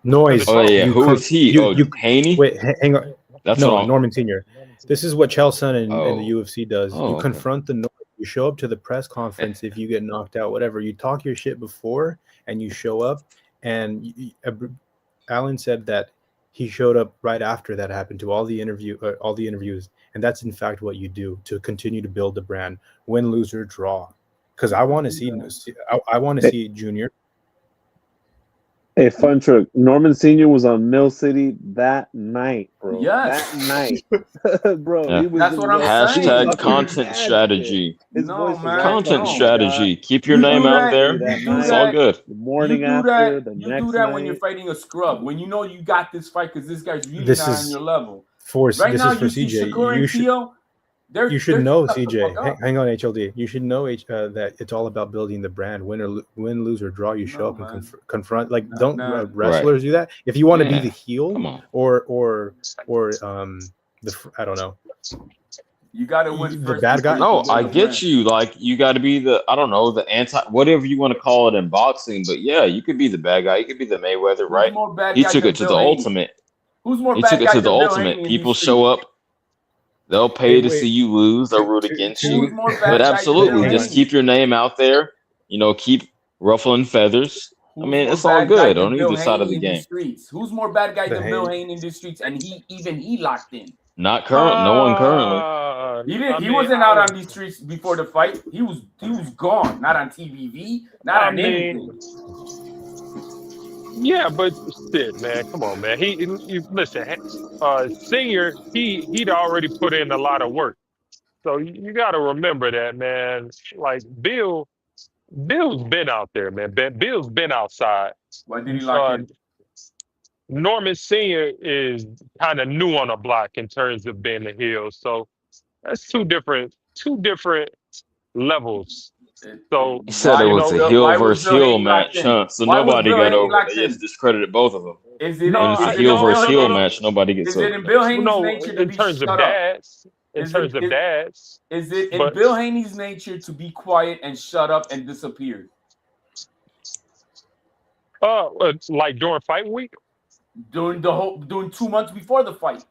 noise. Oh yeah, who is he? Haney. Wait, hang on. That's Norman Senior. This is what Chelson and the UFC does. You confront the noise. You show up to the press conference if you get knocked out, whatever. You talk your shit before, and you show up. And Alan said that he showed up right after that happened to all the interviews, and that's in fact what you do to continue to build the brand. Win, lose, or draw. Because I want to see. I want to see Junior. Hey, Funtruck, Norman Senior was on Mill City that night, bro. Yes. That night. Bro, Yeah. he was That's what I'm saying. Hashtag content strategy. Content strategy. Keep your name out there. It's all good. The morning after, the next night. You do that when you're fighting a scrub. When you know you got this fight because this guy's really not on your level. Right now, you see Shakur and Theo. You should know, CJ. Hang on, HLD. You should know that it's all about building the brand. Win, lose, or draw. You show up and confront. Like, don't wrestlers do that? If you want to be the heel or I don't know. You got to win The first. bad guy? No, I get you. Like, you got to be the, I don't know, the anti, whatever you want to call it in boxing. But yeah, you could be the bad guy. You could be the Mayweather, Who's right? more bad He guy took than it to Bill the Haney? ultimate. Who's more He bad took it guy to the than Bill ultimate. Haney in People these show streets? up. They'll pay to see Wait. you lose. They'll root To- against to- you. Who's more But bad guy than absolutely, Bill just Haney? keep your name out there. You know, keep ruffling feathers. I Who's mean, more it's all bad guy good than on Bill either side of Haney the in these game. streets? Who's more bad guy The than Bill Haney. Haney in these streets? And he locked in. Not current. No one currently. He I didn't. He mean, wasn't out on these streets before the fight. He was gone. Not on TVV. Not I on anything. mean, yeah, but shit, man, come on, man. Listen, Senior, he'd already put in a lot of work, so you got to remember that, man. Like Bill's been out there, man. Bill's been outside. Why did he lock in? Norman Senior is kind of new on the block in terms of being a heel, so that's two different levels. So He said it Why was was a Bill- heel why was versus Bill heel Haney locked match, in? huh? So Why was nobody Bill got Haney over it. locked They in? just discredited both of them. Is it? No, When it's a is it heel in versus Bill heel Haney- match, nobody gets Is it over. in Bill Haney's no, nature to in be terms of shut up? dads, Is it in but Bill Haney's nature to be quiet and shut up and disappear? like during fight week, During 2 months before the fight.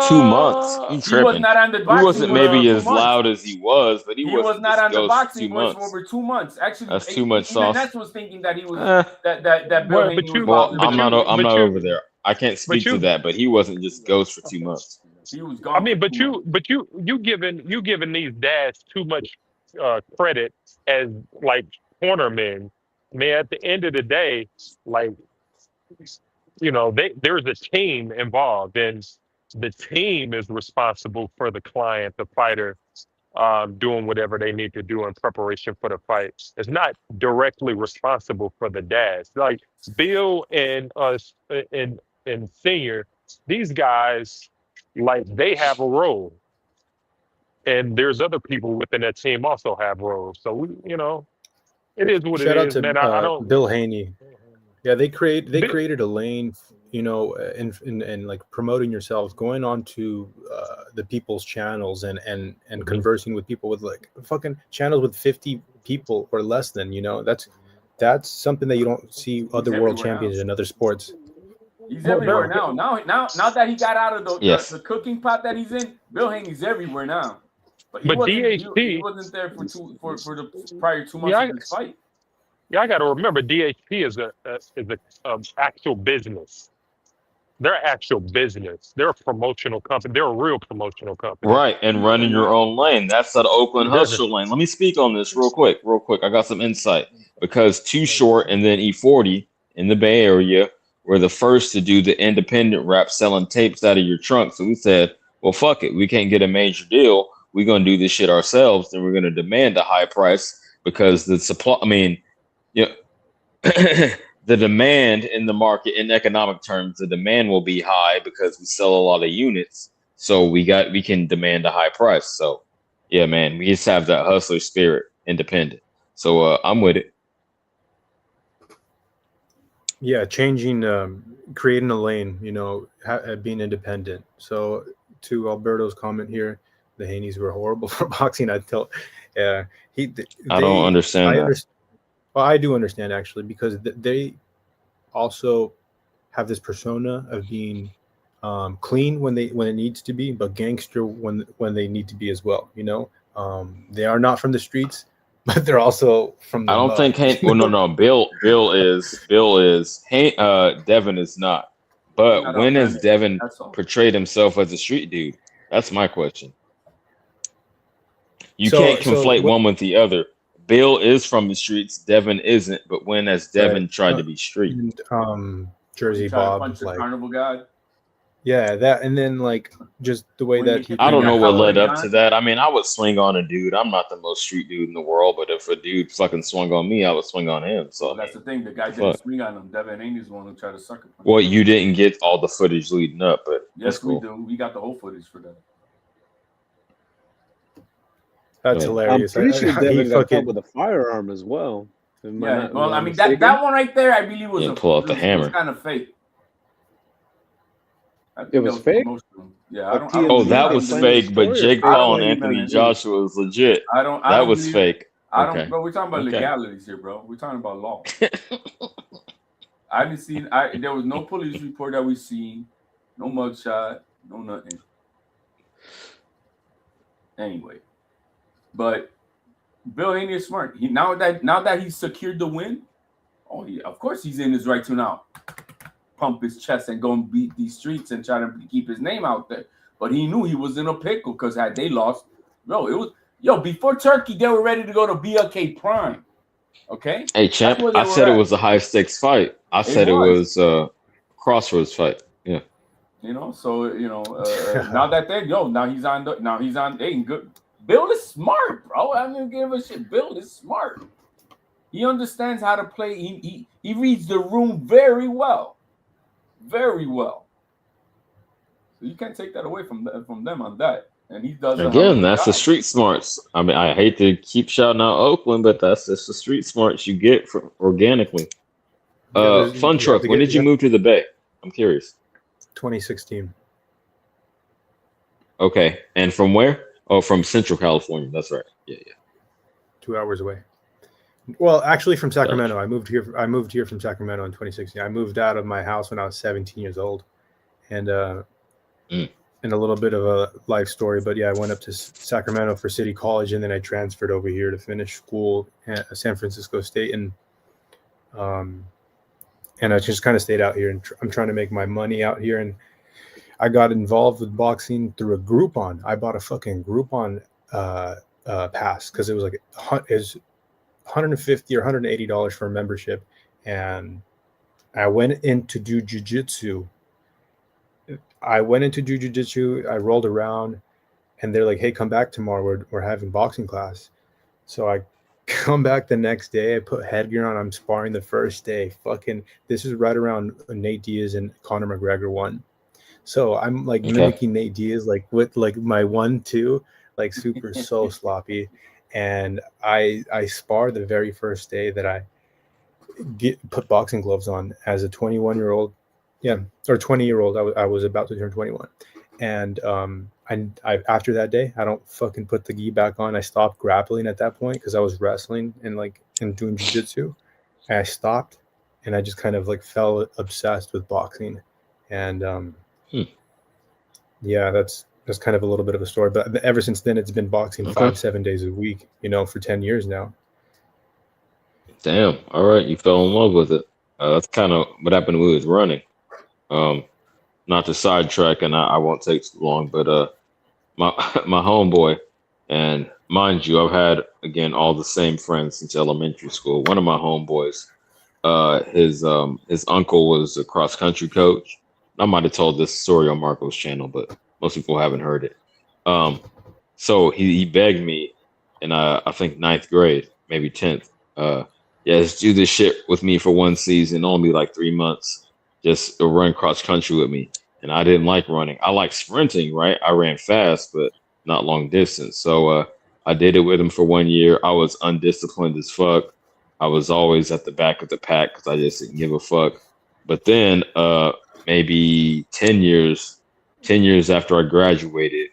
2 months. You He was tripping. not on the He boxing wasn't court for maybe 2 as months. loud as he was, but he He was wasn't not just on the ghost for boxing 2 court for months. over 2 months. Actually, That's too much even sauce. Ness was thinking that he was Eh, that Bill well, Haney but was you, well, about but I'm not. you, I'm but not you, over there. I can't but speak to you, that, but he wasn't just ghost for 2 months. He was I gone mean, for 2 months. but you giving these dads too much credit as like cornermen. Man, at the end of the day, like there's a team involved, and the team is responsible for the client, the fighter, doing whatever they need to do in preparation for the fight. It's not directly responsible for the dads. Like Bill and and Senior, these guys, like they have a role, and there's other people within that team also have roles. So it is what it Shout out is, to man. I don't. Bill Haney. Yeah, they Bi- created a lane, in like promoting yourselves, going on to the people's channels and conversing with people with like fucking channels with 50 people or less than, that's something that you don't see other world everywhere champions now. in other sports. He's Well, everywhere they're- now. Now that he got out of the, Yes. the cooking pot that he's in, Bill Haney's everywhere now. But he But wasn't. DHP He wasn't there for the prior 2 months Yeah, of this fight. Yeah, I got to remember DHP is a actual business. They're actual business. They're a promotional company. They're a real promotional company. Right, and running your own lane. That's that Oakland They're- hustle lane. Let me speak on this real quick. I got some insight because Too Short and then E40 in the Bay Area were the first to do the independent rap selling tapes out of your trunk. So we said, well, fuck it. We can't get a major deal. We're going to do this shit ourselves. Then we're going to demand a high price because the supply, the demand in the market in economic terms, the demand will be high because we sell a lot of units. So we can demand a high price. So yeah, man, we just have that hustler spirit, independent. So I'm with it. Yeah, changing, creating a lane, being independent. So to Alberto's comment here, the Haneys were horrible for boxing. I don't understand that. Well, I do understand actually, because they also have this persona of being clean when it needs to be, but gangster when they need to be as well. They are not from the streets, but they're also from the I don't mud. think no. Bill is. Devin is not. But Not when has authentic, Devin that's all. portrayed himself as a street dude? That's my question. You So- can't so conflate what- one with the other. Bill is from the streets. Devin isn't. But when has Devin Right. tried to be street? And, Jersey He tried to Bob, punch the like, carnival guy. yeah, that, and then like just the way When that you he. hit I don't know what led Color up to John? that. I mean, I would swing on a dude. I'm not the most street dude in the world, but if a dude fucking swung on me, I would swing on him. So Well, that's the thing. The guy didn't Fuck. swing on him. Devin Haney's the one who tried to sucker punch. well, you didn't get all the footage leading up, but Yes, that's cool. we do. We got the whole footage for that. That's I'm I'm hilarious. pretty sure he Devin got caught fucking, with a firearm as well. Yeah. Well, I mean that one right there, I believe was Didn't pull out the hammer. kind of fake. I think It was that fake? promotional. Yeah, But I don't Oh, TNT believe. that I don't was believe. fake, but story or Jake fake I Paul don't and believe claims? Anthony MMA. Joshua was legit. I That don't was believe. fake. I don't. Okay. Bro, we're talking about Okay. legalities here, bro. We're talking about law. I didn't see. There was no police report that we seen. No mugshot. No nothing. Anyway, but Bill Haney is smart. Now that he's secured the win, oh yeah, of course he's in his right to now pump his chest and go and beat these streets and try to keep his name out there. But he knew he was in a pickle because had they lost, before Turkey they were ready to go to BLK Prime. Okay, Hey, that's champ, where they I were said it at. was a high stakes fight. I It said it was. was a crossroads fight. Yeah. So now that now he's on. They good. Bill is smart, bro. I don't give a shit. Bill is smart. He understands how to play. He reads the room very well, very well. So you can't take that away from them on that. And he does a hell of Again, a that's the job. street smarts. I mean, I hate to keep shouting out Oakland, but that's just the street smarts you get from organically. You Fun have Truck, to when did you move to the Bay? I'm curious. 2016. Okay. And from where? Oh, from Central California. That's right. Yeah, yeah. 2 hours away. Well, actually, from Sacramento. Gotcha. I moved here from Sacramento in 2016. I moved out of my house when I was 17 years old, and and a little bit of a life story. But yeah, I went up to Sacramento for City College, and then I transferred over here to finish school at San Francisco State, and I just kind of stayed out here, and I'm trying to make my money out here. And I got involved with boxing through a Groupon. I bought a fucking Groupon pass because it was like $150 or $180 for a membership, and I went in to do jujitsu. I rolled around, and they're like, "Hey, come back tomorrow. We're having boxing class." So I come back the next day. I put headgear on. I'm sparring the first day. Fucking, this is right around Nate Diaz and Conor McGregor won. So I'm like mimicking Nate Diaz, like with like my 1-2, like super so sloppy. And I spar the very first day that I put boxing gloves on as a 21-year-old. Yeah, or 20-year-old. I was about to turn 21. And I after that day, I don't fucking put the gi back on. I stopped grappling at that point because I was wrestling and doing jiu-jitsu. And I stopped, and I just kind of like fell obsessed with boxing. And yeah, that's kind of a little bit of a story. But ever since then, it's been boxing 5-7 days a week, for 10 years now. Damn. All right. You fell in love with it. That's kind of what happened with running. Not to sidetrack, and I won't take too long, but my my homeboy, and mind you, I've had again all the same friends since elementary school. One of my homeboys, his uncle was a cross country coach. I might have told this story on Marco's channel, but most people haven't heard it. So he begged me in I think 9th grade, maybe 10th. Yeah, just do this shit with me for one season, only like 3 months. Just run cross country with me. And I didn't like running. I like sprinting, right? I ran fast, but not long distance. So I did it with him for 1 year. I was undisciplined as fuck. I was always at the back of the pack because I just didn't give a fuck. But then maybe 10 years after I graduated,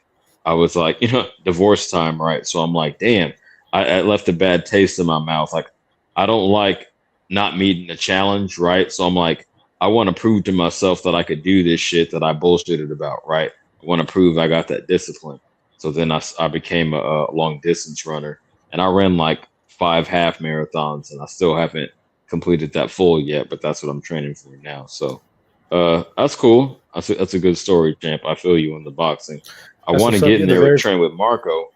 I was like, divorce time, right? So I'm like, damn, I left a bad taste in my mouth. Like, I don't like not meeting a challenge, right? So I'm like, I want to prove to myself that I could do this shit that I bullshitted about, right? I want to prove I got that discipline. So then I became a long distance runner, and I ran like 5 half marathons, and I still haven't completed that full yet, but that's what I'm training for now. So that's cool. That's a good story, champ. I feel you in the boxing. I want to get in there and train with Marco.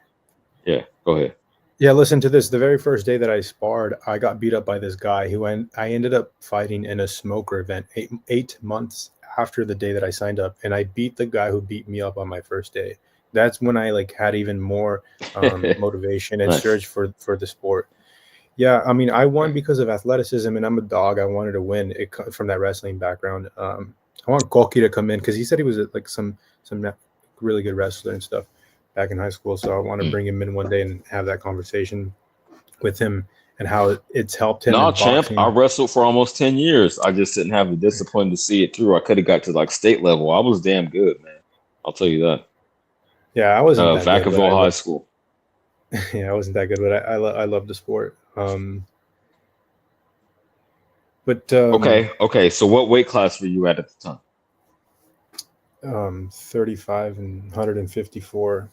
Yeah, go ahead. Yeah, listen to this. The very first day that I sparred, I got beat up by this guy who I ended up fighting in a smoker event 8 months after the day that I signed up, and I beat the guy who beat me up on my first day. That's when I had even more motivation and surge for the sport. Yeah, I mean, I won because of athleticism, and I'm a dog. I wanted to win from that wrestling background. I want Koki to come in because he said he was some really good wrestler and stuff back in high school. So I want to bring him in one day and have that conversation with him and how it's helped him. No, champ, I wrestled for almost 10 years. I just didn't have the discipline to see it through. I could have got to state level. I was damn good, man. I'll tell you that. Yeah, I wasn't that good, but Vacaville High School. yeah, I wasn't that good, but I love the sport. But Okay. So what weight class were you at the time? 35 and 154,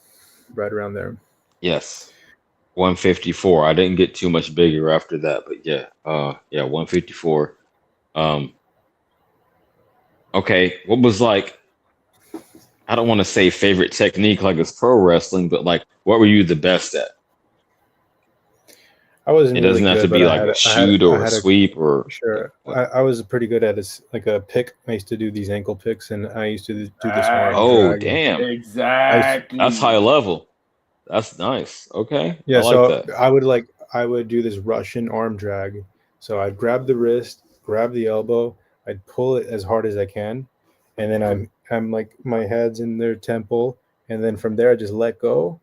right around there. Yes, 154. I didn't get too much bigger after that, but yeah, 154. Okay, what was like? I don't want to say favorite technique like it's pro wrestling, but like, what were you the best at? I wasn't It really doesn't have to good, but be like a shoot or a sweep or sure. what. I was pretty good at this, like a pick. I used to do these ankle picks, and I used to do this arm Oh, drag. And damn. Exactly. That's high level. That's nice. Okay, yeah, I like so that. I would do this Russian arm drag. So I'd grab the wrist, grab the elbow, I'd pull it as hard as I can, and then I'm like my head's in their temple, and then from there I just let go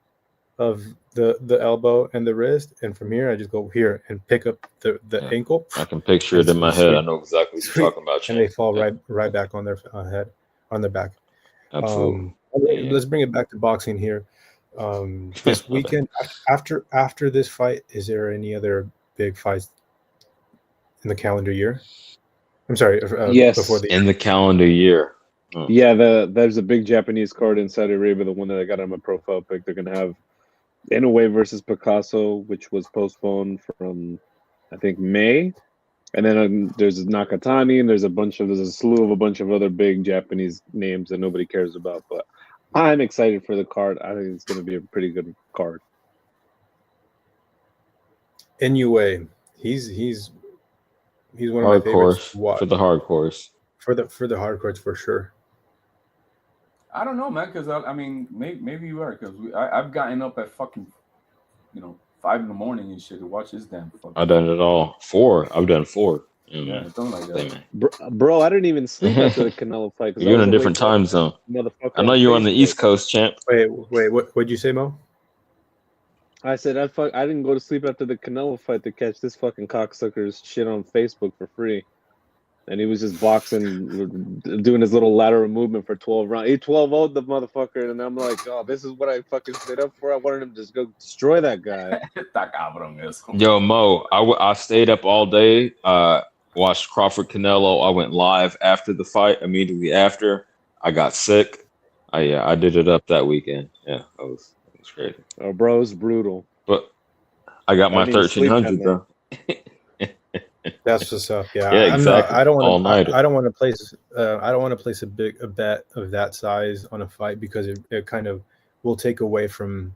of the elbow and the wrist, and from here I just go here and pick up the Yeah. ankle, I can picture and it in my head. I know exactly what you're sweep, talking about, and they champ. fall Yeah, right back on their head, on their back. absolutely. Let's bring it back to boxing here. This My bad. weekend, after this fight, is there any other big fights in the calendar year? I'm sorry, Yes. before the In the calendar year. Hmm. Yeah, there's a big Japanese card in Saudi Arabia, the one that I got on my profile pic. They're gonna have Inoue versus Picasso, which was postponed from I think May. And then there's Nakatani, and there's a slew of a bunch of other big Japanese names that nobody cares about. But I'm excited for the card. I think it's gonna be a pretty good card. Inoue, he's one of my favorites to Hardcores watch for the hardcores. for the hardcores for sure. I don't know, man, because I mean, maybe you are, because I've gotten up at fucking, 5 in the morning and shit to watch this damn fucking. I've done it all. 4. I've done 4. Yeah, something like that. Bro, I didn't even sleep after the Canelo fight. You're in a different time zone. I know you're on the East Coast, champ. Wait, what'd you say, Mo? I said I didn't go to sleep after the Canelo fight to catch this fucking cocksucker's shit on Facebook for free. And he was just boxing, doing his little lateral movement for 12 rounds. He 12-0'd the motherfucker, and I'm like, oh, this is what I fucking stayed up for. I wanted him to just go destroy that guy. Yo, Mo, I stayed up all day, watched Crawford Canelo. I went live after the fight, immediately after. I got sick. I did it up that weekend. Yeah, it was crazy. Oh, bro, it's brutal. But I got my 1300 though. That's what's up. Yeah, Yeah, exactly. I don't want All to. night. I don't want to place. I don't want to place a bet of that size on a fight because it kind of will take away from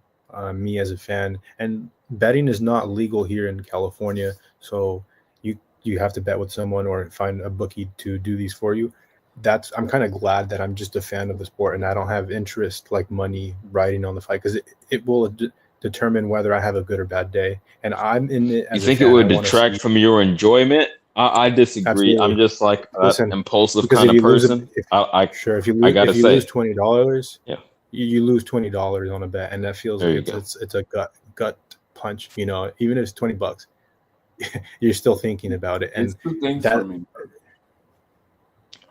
me as a fan. And betting is not legal here in California, so you have to bet with someone or find a bookie to do these for you. I'm kind of glad that I'm just a fan of the sport and I don't have interest like money riding on the fight because it will determine whether I have a good or bad day. And I'm in it as You think a fan. it would detract from your enjoyment? I disagree. Absolutely. I'm just like an impulsive kind of person. If you lose $20, yeah, you lose $20 on a bet, and that feels like it's a gut punch. Even if it's $20, you're still thinking about it. And it's 2 things for me.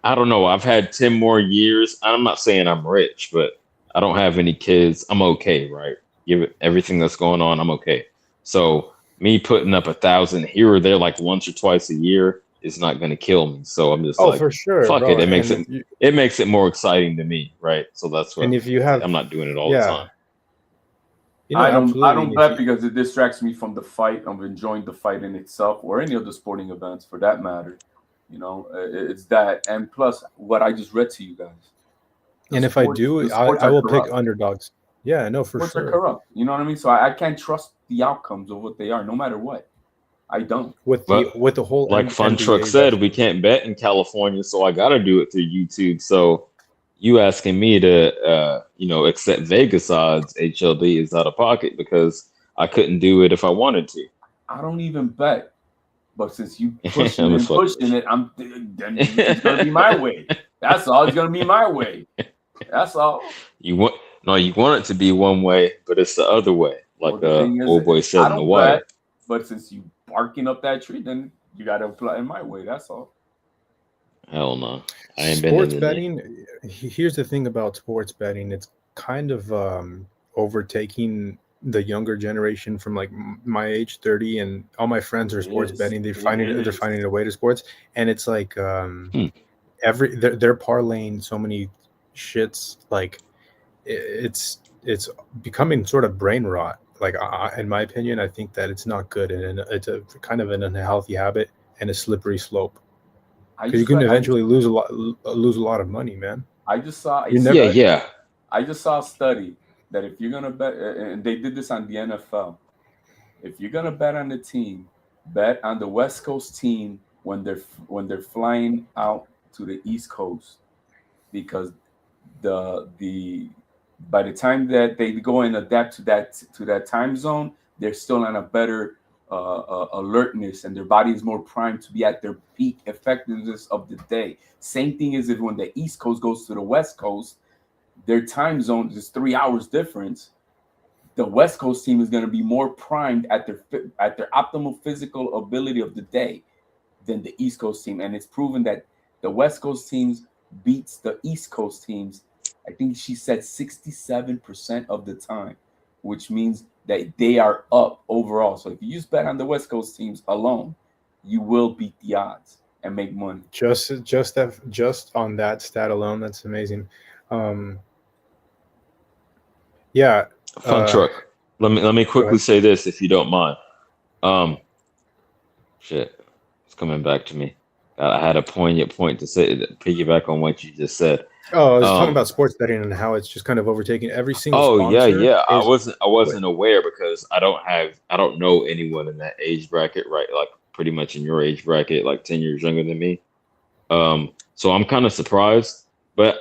I don't know. I've had 10 more years. I'm not saying I'm rich, but I don't have any kids. I'm okay, right? Give everything that's going on, I'm okay. So me putting up 1,000 here or there, like once or twice a year, is not going to kill me. So I'm just for sure, fuck bro. it. It makes it more exciting to me, right? So that's what. And if you have, I'm not doing it all the time. I don't bet because it distracts me from the fight, of enjoying the fight in itself, or any of the sporting events for that matter. It's that, and plus what I just read to you guys. And if I do, I will pick underdogs. Yeah, no, for sports sure. Are corrupt. You know what I mean? So I can't trust the outcomes of what they are, no matter what. I don't. With the whole, like Funtruck said, we can't bet in California, so I got to do it through YouTube. So you asking me to, accept Vegas odds, HLD is out of pocket because I couldn't do it if I wanted to. I don't even bet. But since you pushing it, then it's gonna be my way. That's all. It's gonna be my way. That's all. You want it to be one way, but it's the other way, like old boy said in The Wire. But since you barking up that tree, then you gotta apply it my way. That's all. Hell no. I ain't been in Sports the betting. Here's the thing about sports betting. It's kind of overtaking the younger generation from like my age, 30, and all my friends are It sports is. betting. It They're is. finding a way to sports, and it's like Hmm. they're parlaying so many shits. Like it's becoming sort of brain rot. Like in my opinion, I think that it's not good, and it's a kind of an unhealthy habit and a slippery slope I because you just can saw. eventually lose a lot of money, man. I just saw a You never. Yeah, study. yeah. I just saw a study that if you're gonna bet, and they did this on the NFL. If you're gonna bet on the team, bet on the West Coast team when they're flying out to the East Coast, because the by the time that they go and adapt to that time zone, they're still on a better alertness, and their body is more primed to be at their peak effectiveness of the day. Same thing as if when the East Coast goes to the West Coast, their time zone is 3 hours difference. The West Coast team is going to be more primed at their optimal physical ability of the day than the East Coast team, and it's proven that the West Coast teams beats the East Coast teams. I think she said 67% of the time, which means that they are up overall. So if you just bet on the West Coast teams alone, you will beat the odds and make money. Just on that stat alone, that's amazing. Yeah. Funtruck. Let me Go quickly ahead. say this, if you don't mind. Um, shit, it's coming back to me. I had a poignant point to say, piggyback on what you just said. Oh, I was talking Um, about sports betting and how it's just kind of overtaking every single oh yeah, sponsor. yeah. I Is wasn't aware because I don't know anyone in that age bracket, right? Like pretty much in your age bracket, like 10 years younger than me. So I'm kind of surprised, but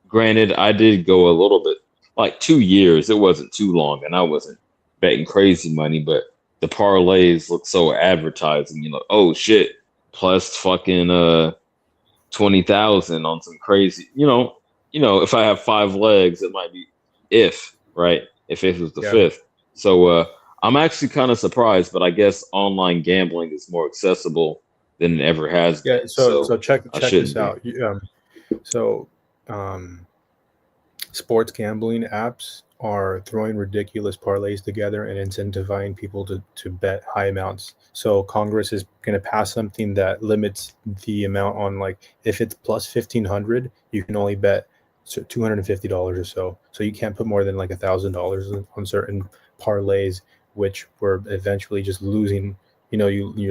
granted, I did go a little bit, like 2 years. It wasn't too long, and I wasn't betting crazy money, but the parlays look so advertising. You know, oh shit, plus fucking 20,000 on some crazy. If I have 5 legs, it might be if right if it was the yeah, fifth. So I'm actually kind of surprised, but I guess online gambling is more accessible than it ever has yeah. been. So So I check this shouldn't be. out. So um, sports gambling apps are throwing ridiculous parlays together and incentivizing people to bet high amounts. So Congress is going to pass something that limits the amount on, like, if it's plus 1,500, you can only bet $250 or so. So you can't put more than like $1,000 on certain parlays, which we're eventually just losing. You're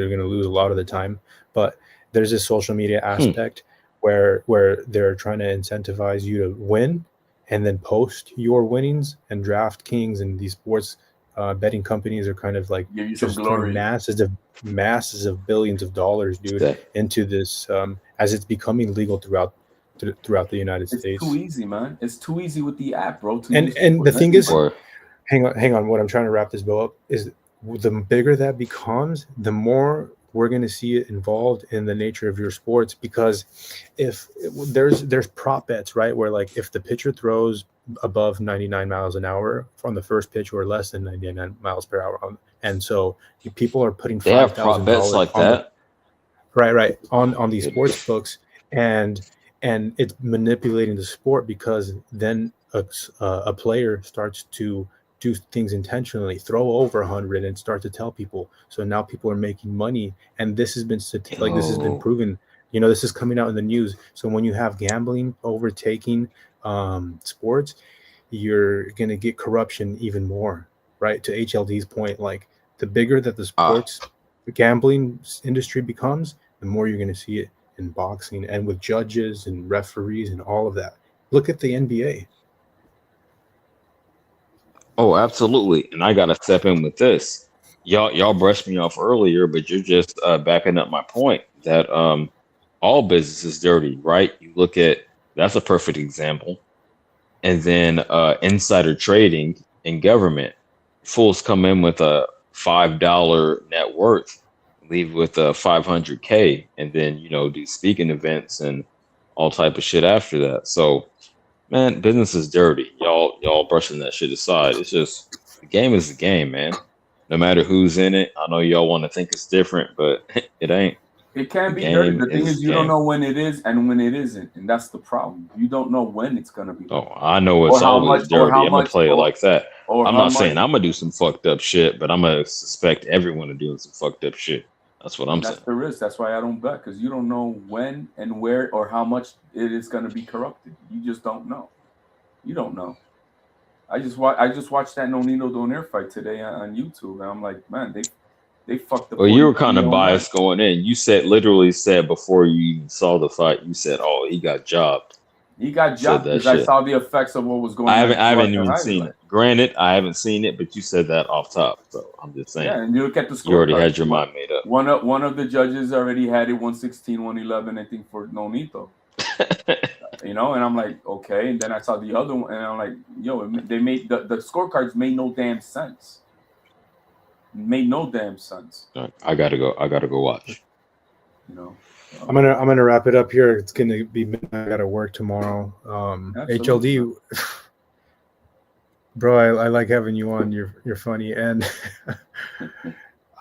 going to lose a lot of the time. But there's this social media Hmm. aspect where they're trying to incentivize you to win and then post your winnings, and DraftKings and these sports betting companies are kind of like Give you some just throwing glory. masses of billions of dollars, dude, That into this as it's becoming legal throughout the United It's too States. easy, man. It's too easy with the app, bro, to And use and for the thing is, everybody. boy. hang on, what I'm trying to wrap this bow up is, the bigger that becomes, the more we're going to see it involved in the nature of your sports. Because if there's prop bets, right, where like if the pitcher throws above 99 miles an hour on the first pitch or less than 99 miles per hour and so people are putting They have prop bets $5,000 like on the that. right on these Good. sports books, and it's manipulating the sport, because then a player starts to do things intentionally, throw over 100 and start to tell people. So now people are making money, and this has been Yo. proven. This is coming out in the news. So when you have gambling overtaking sports, you're going to get corruption even more, right? To HLD's point, like, the bigger that the Ah. sports gambling industry becomes, the more you're going to see it in boxing and with judges and referees and all of that. Look at the NBA. Oh, absolutely. And I gotta step in with this. Y'all brushed me off earlier, but you're just backing up my point that all business is dirty, right? You look at that's a perfect example. And then insider trading in government. Fools come in with a $5 net worth, leave with a 500K, and then do speaking events and all type of shit after that. So man, business is dirty. Y'all brushing that shit aside. It's just the game is the game, man. No matter who's in it. I know y'all want to think it's different, but it ain't. It can The be dirty. game The thing is is, you don't game. know when it is and when it isn't, and that's the problem. You don't know when it's gonna be. Oh, I know it's Or how always much, or dirty. how I'm gonna much, play it like that. or I'm how not much. saying I'm gonna do some fucked up shit, but I'm gonna suspect everyone of doing some fucked up shit. That's what I'm That's saying. the risk. That's why I don't bet, because you don't know when and where or how much it is gonna be corrupted. You just don't know. You don't know. I just watched that Nonito Donaire fight today on YouTube, and I'm like, man, they fucked the Well, you were kind of 40-year-old man. biased going in. You literally said before you even saw the fight, you said, "Oh, he got jobbed." He got Said jobbed that because I shit. saw the effects of what was going on. I haven't even highlights. seen it. Granted, I haven't seen it, but you said that off top, so I'm just saying. Yeah, and you look at the You already scorecard. had your mind made up. One of the judges already had it 116, 111, I think, for Nonito. You know, and I'm like, okay. And then I saw the other one, and I'm like, yo, they made the scorecards made no damn sense. Made no damn sense. I gotta go watch. You know, I'm gonna wrap it up here. It's gonna be midnight. I gotta work tomorrow. Absolutely. HLD, bro, I like having you on. You're funny, and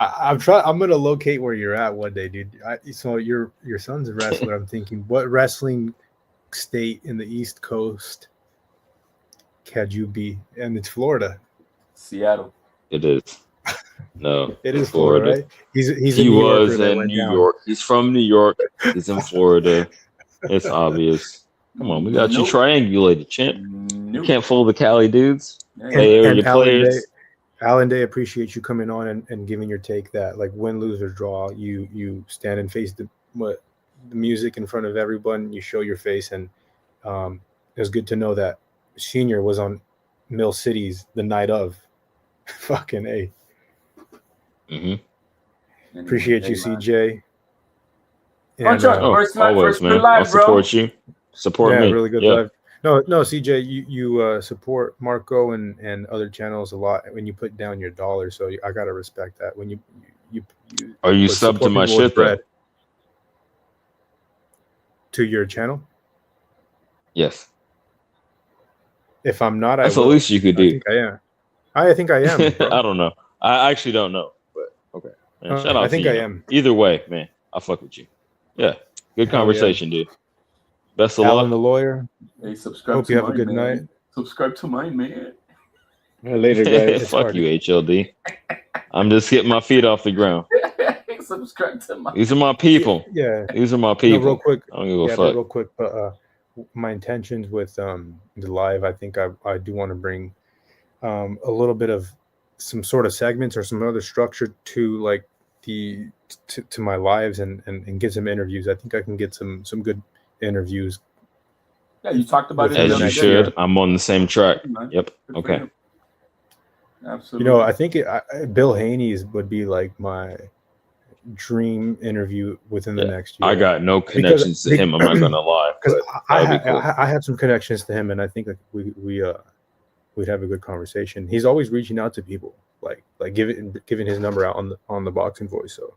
I'm gonna locate where you're at one day, dude. So your son's a wrestler. I'm thinking, what wrestling state in the East Coast could you be? And it's Florida. Seattle. It is. No, It is Florida. Florida, right? He's a He New Yorker was that in went New down. York. He's from New York. He's in Florida. It's obvious. Come on, we got you triangulated, champ. You can't fool the Cali dudes. Play area players. Alan Day, appreciate you coming on and giving your take that, like, win, lose, or draw, you stand and face the music in front of everyone. You show your face, and it was good to know that Senior was on Mill Cities the night of. Fucking A. Mm-hmm. Appreciate you, CJ. And, first man. Live, I'll support you. Support me. Really good live. No, CJ, you support Marco and other channels a lot when you put down your dollar. So I gotta respect that. When you are you sub to my shit though? To your channel? Yes. If I'm not, that's the least you could do. I think I am. I think I am. I don't know. I actually don't know, but okay. Man, shout out I think to you. I am. Either way, man, I fuck with you. Yeah, good conversation, dude. Best of Alan luck. the lawyer. Hey, subscribe. Hope you have a good night. Subscribe to mine, man. Later, guys. Fuck you, HLD. I'm just getting my feet off the ground. Subscribe to mine. These are my people. Yeah. These are my people. No, real quick. I don't give a fuck. Real quick. But my intentions with the live, I think I do want to bring a little bit of some sort of segments or some other structure to like to my lives and get some interviews. I think I can get some good interviews. Yeah, you talked about it. As you should. I'm on the same track. Yep. Okay. Absolutely. You know, I think Bill Haney's would be like my dream interview within the next year. I got no connections to him. I'm not gonna lie. Because cool. I have some connections to him, and I think like we'd have a good conversation. He's always reaching out to people, like giving his number out on the Boxing Voice. So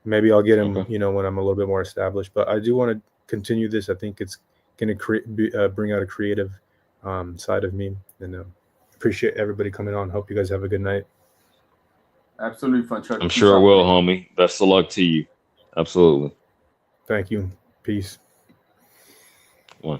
maybe I'll get him, when I'm a little bit more established. But I do want to continue this. I think it's going to bring out a creative side of me, and appreciate everybody coming on. Hope you guys have a good night. Absolutely, Funtruck. I'm sure it will, homie. Best of luck to you. Absolutely. Thank you. Peace. One.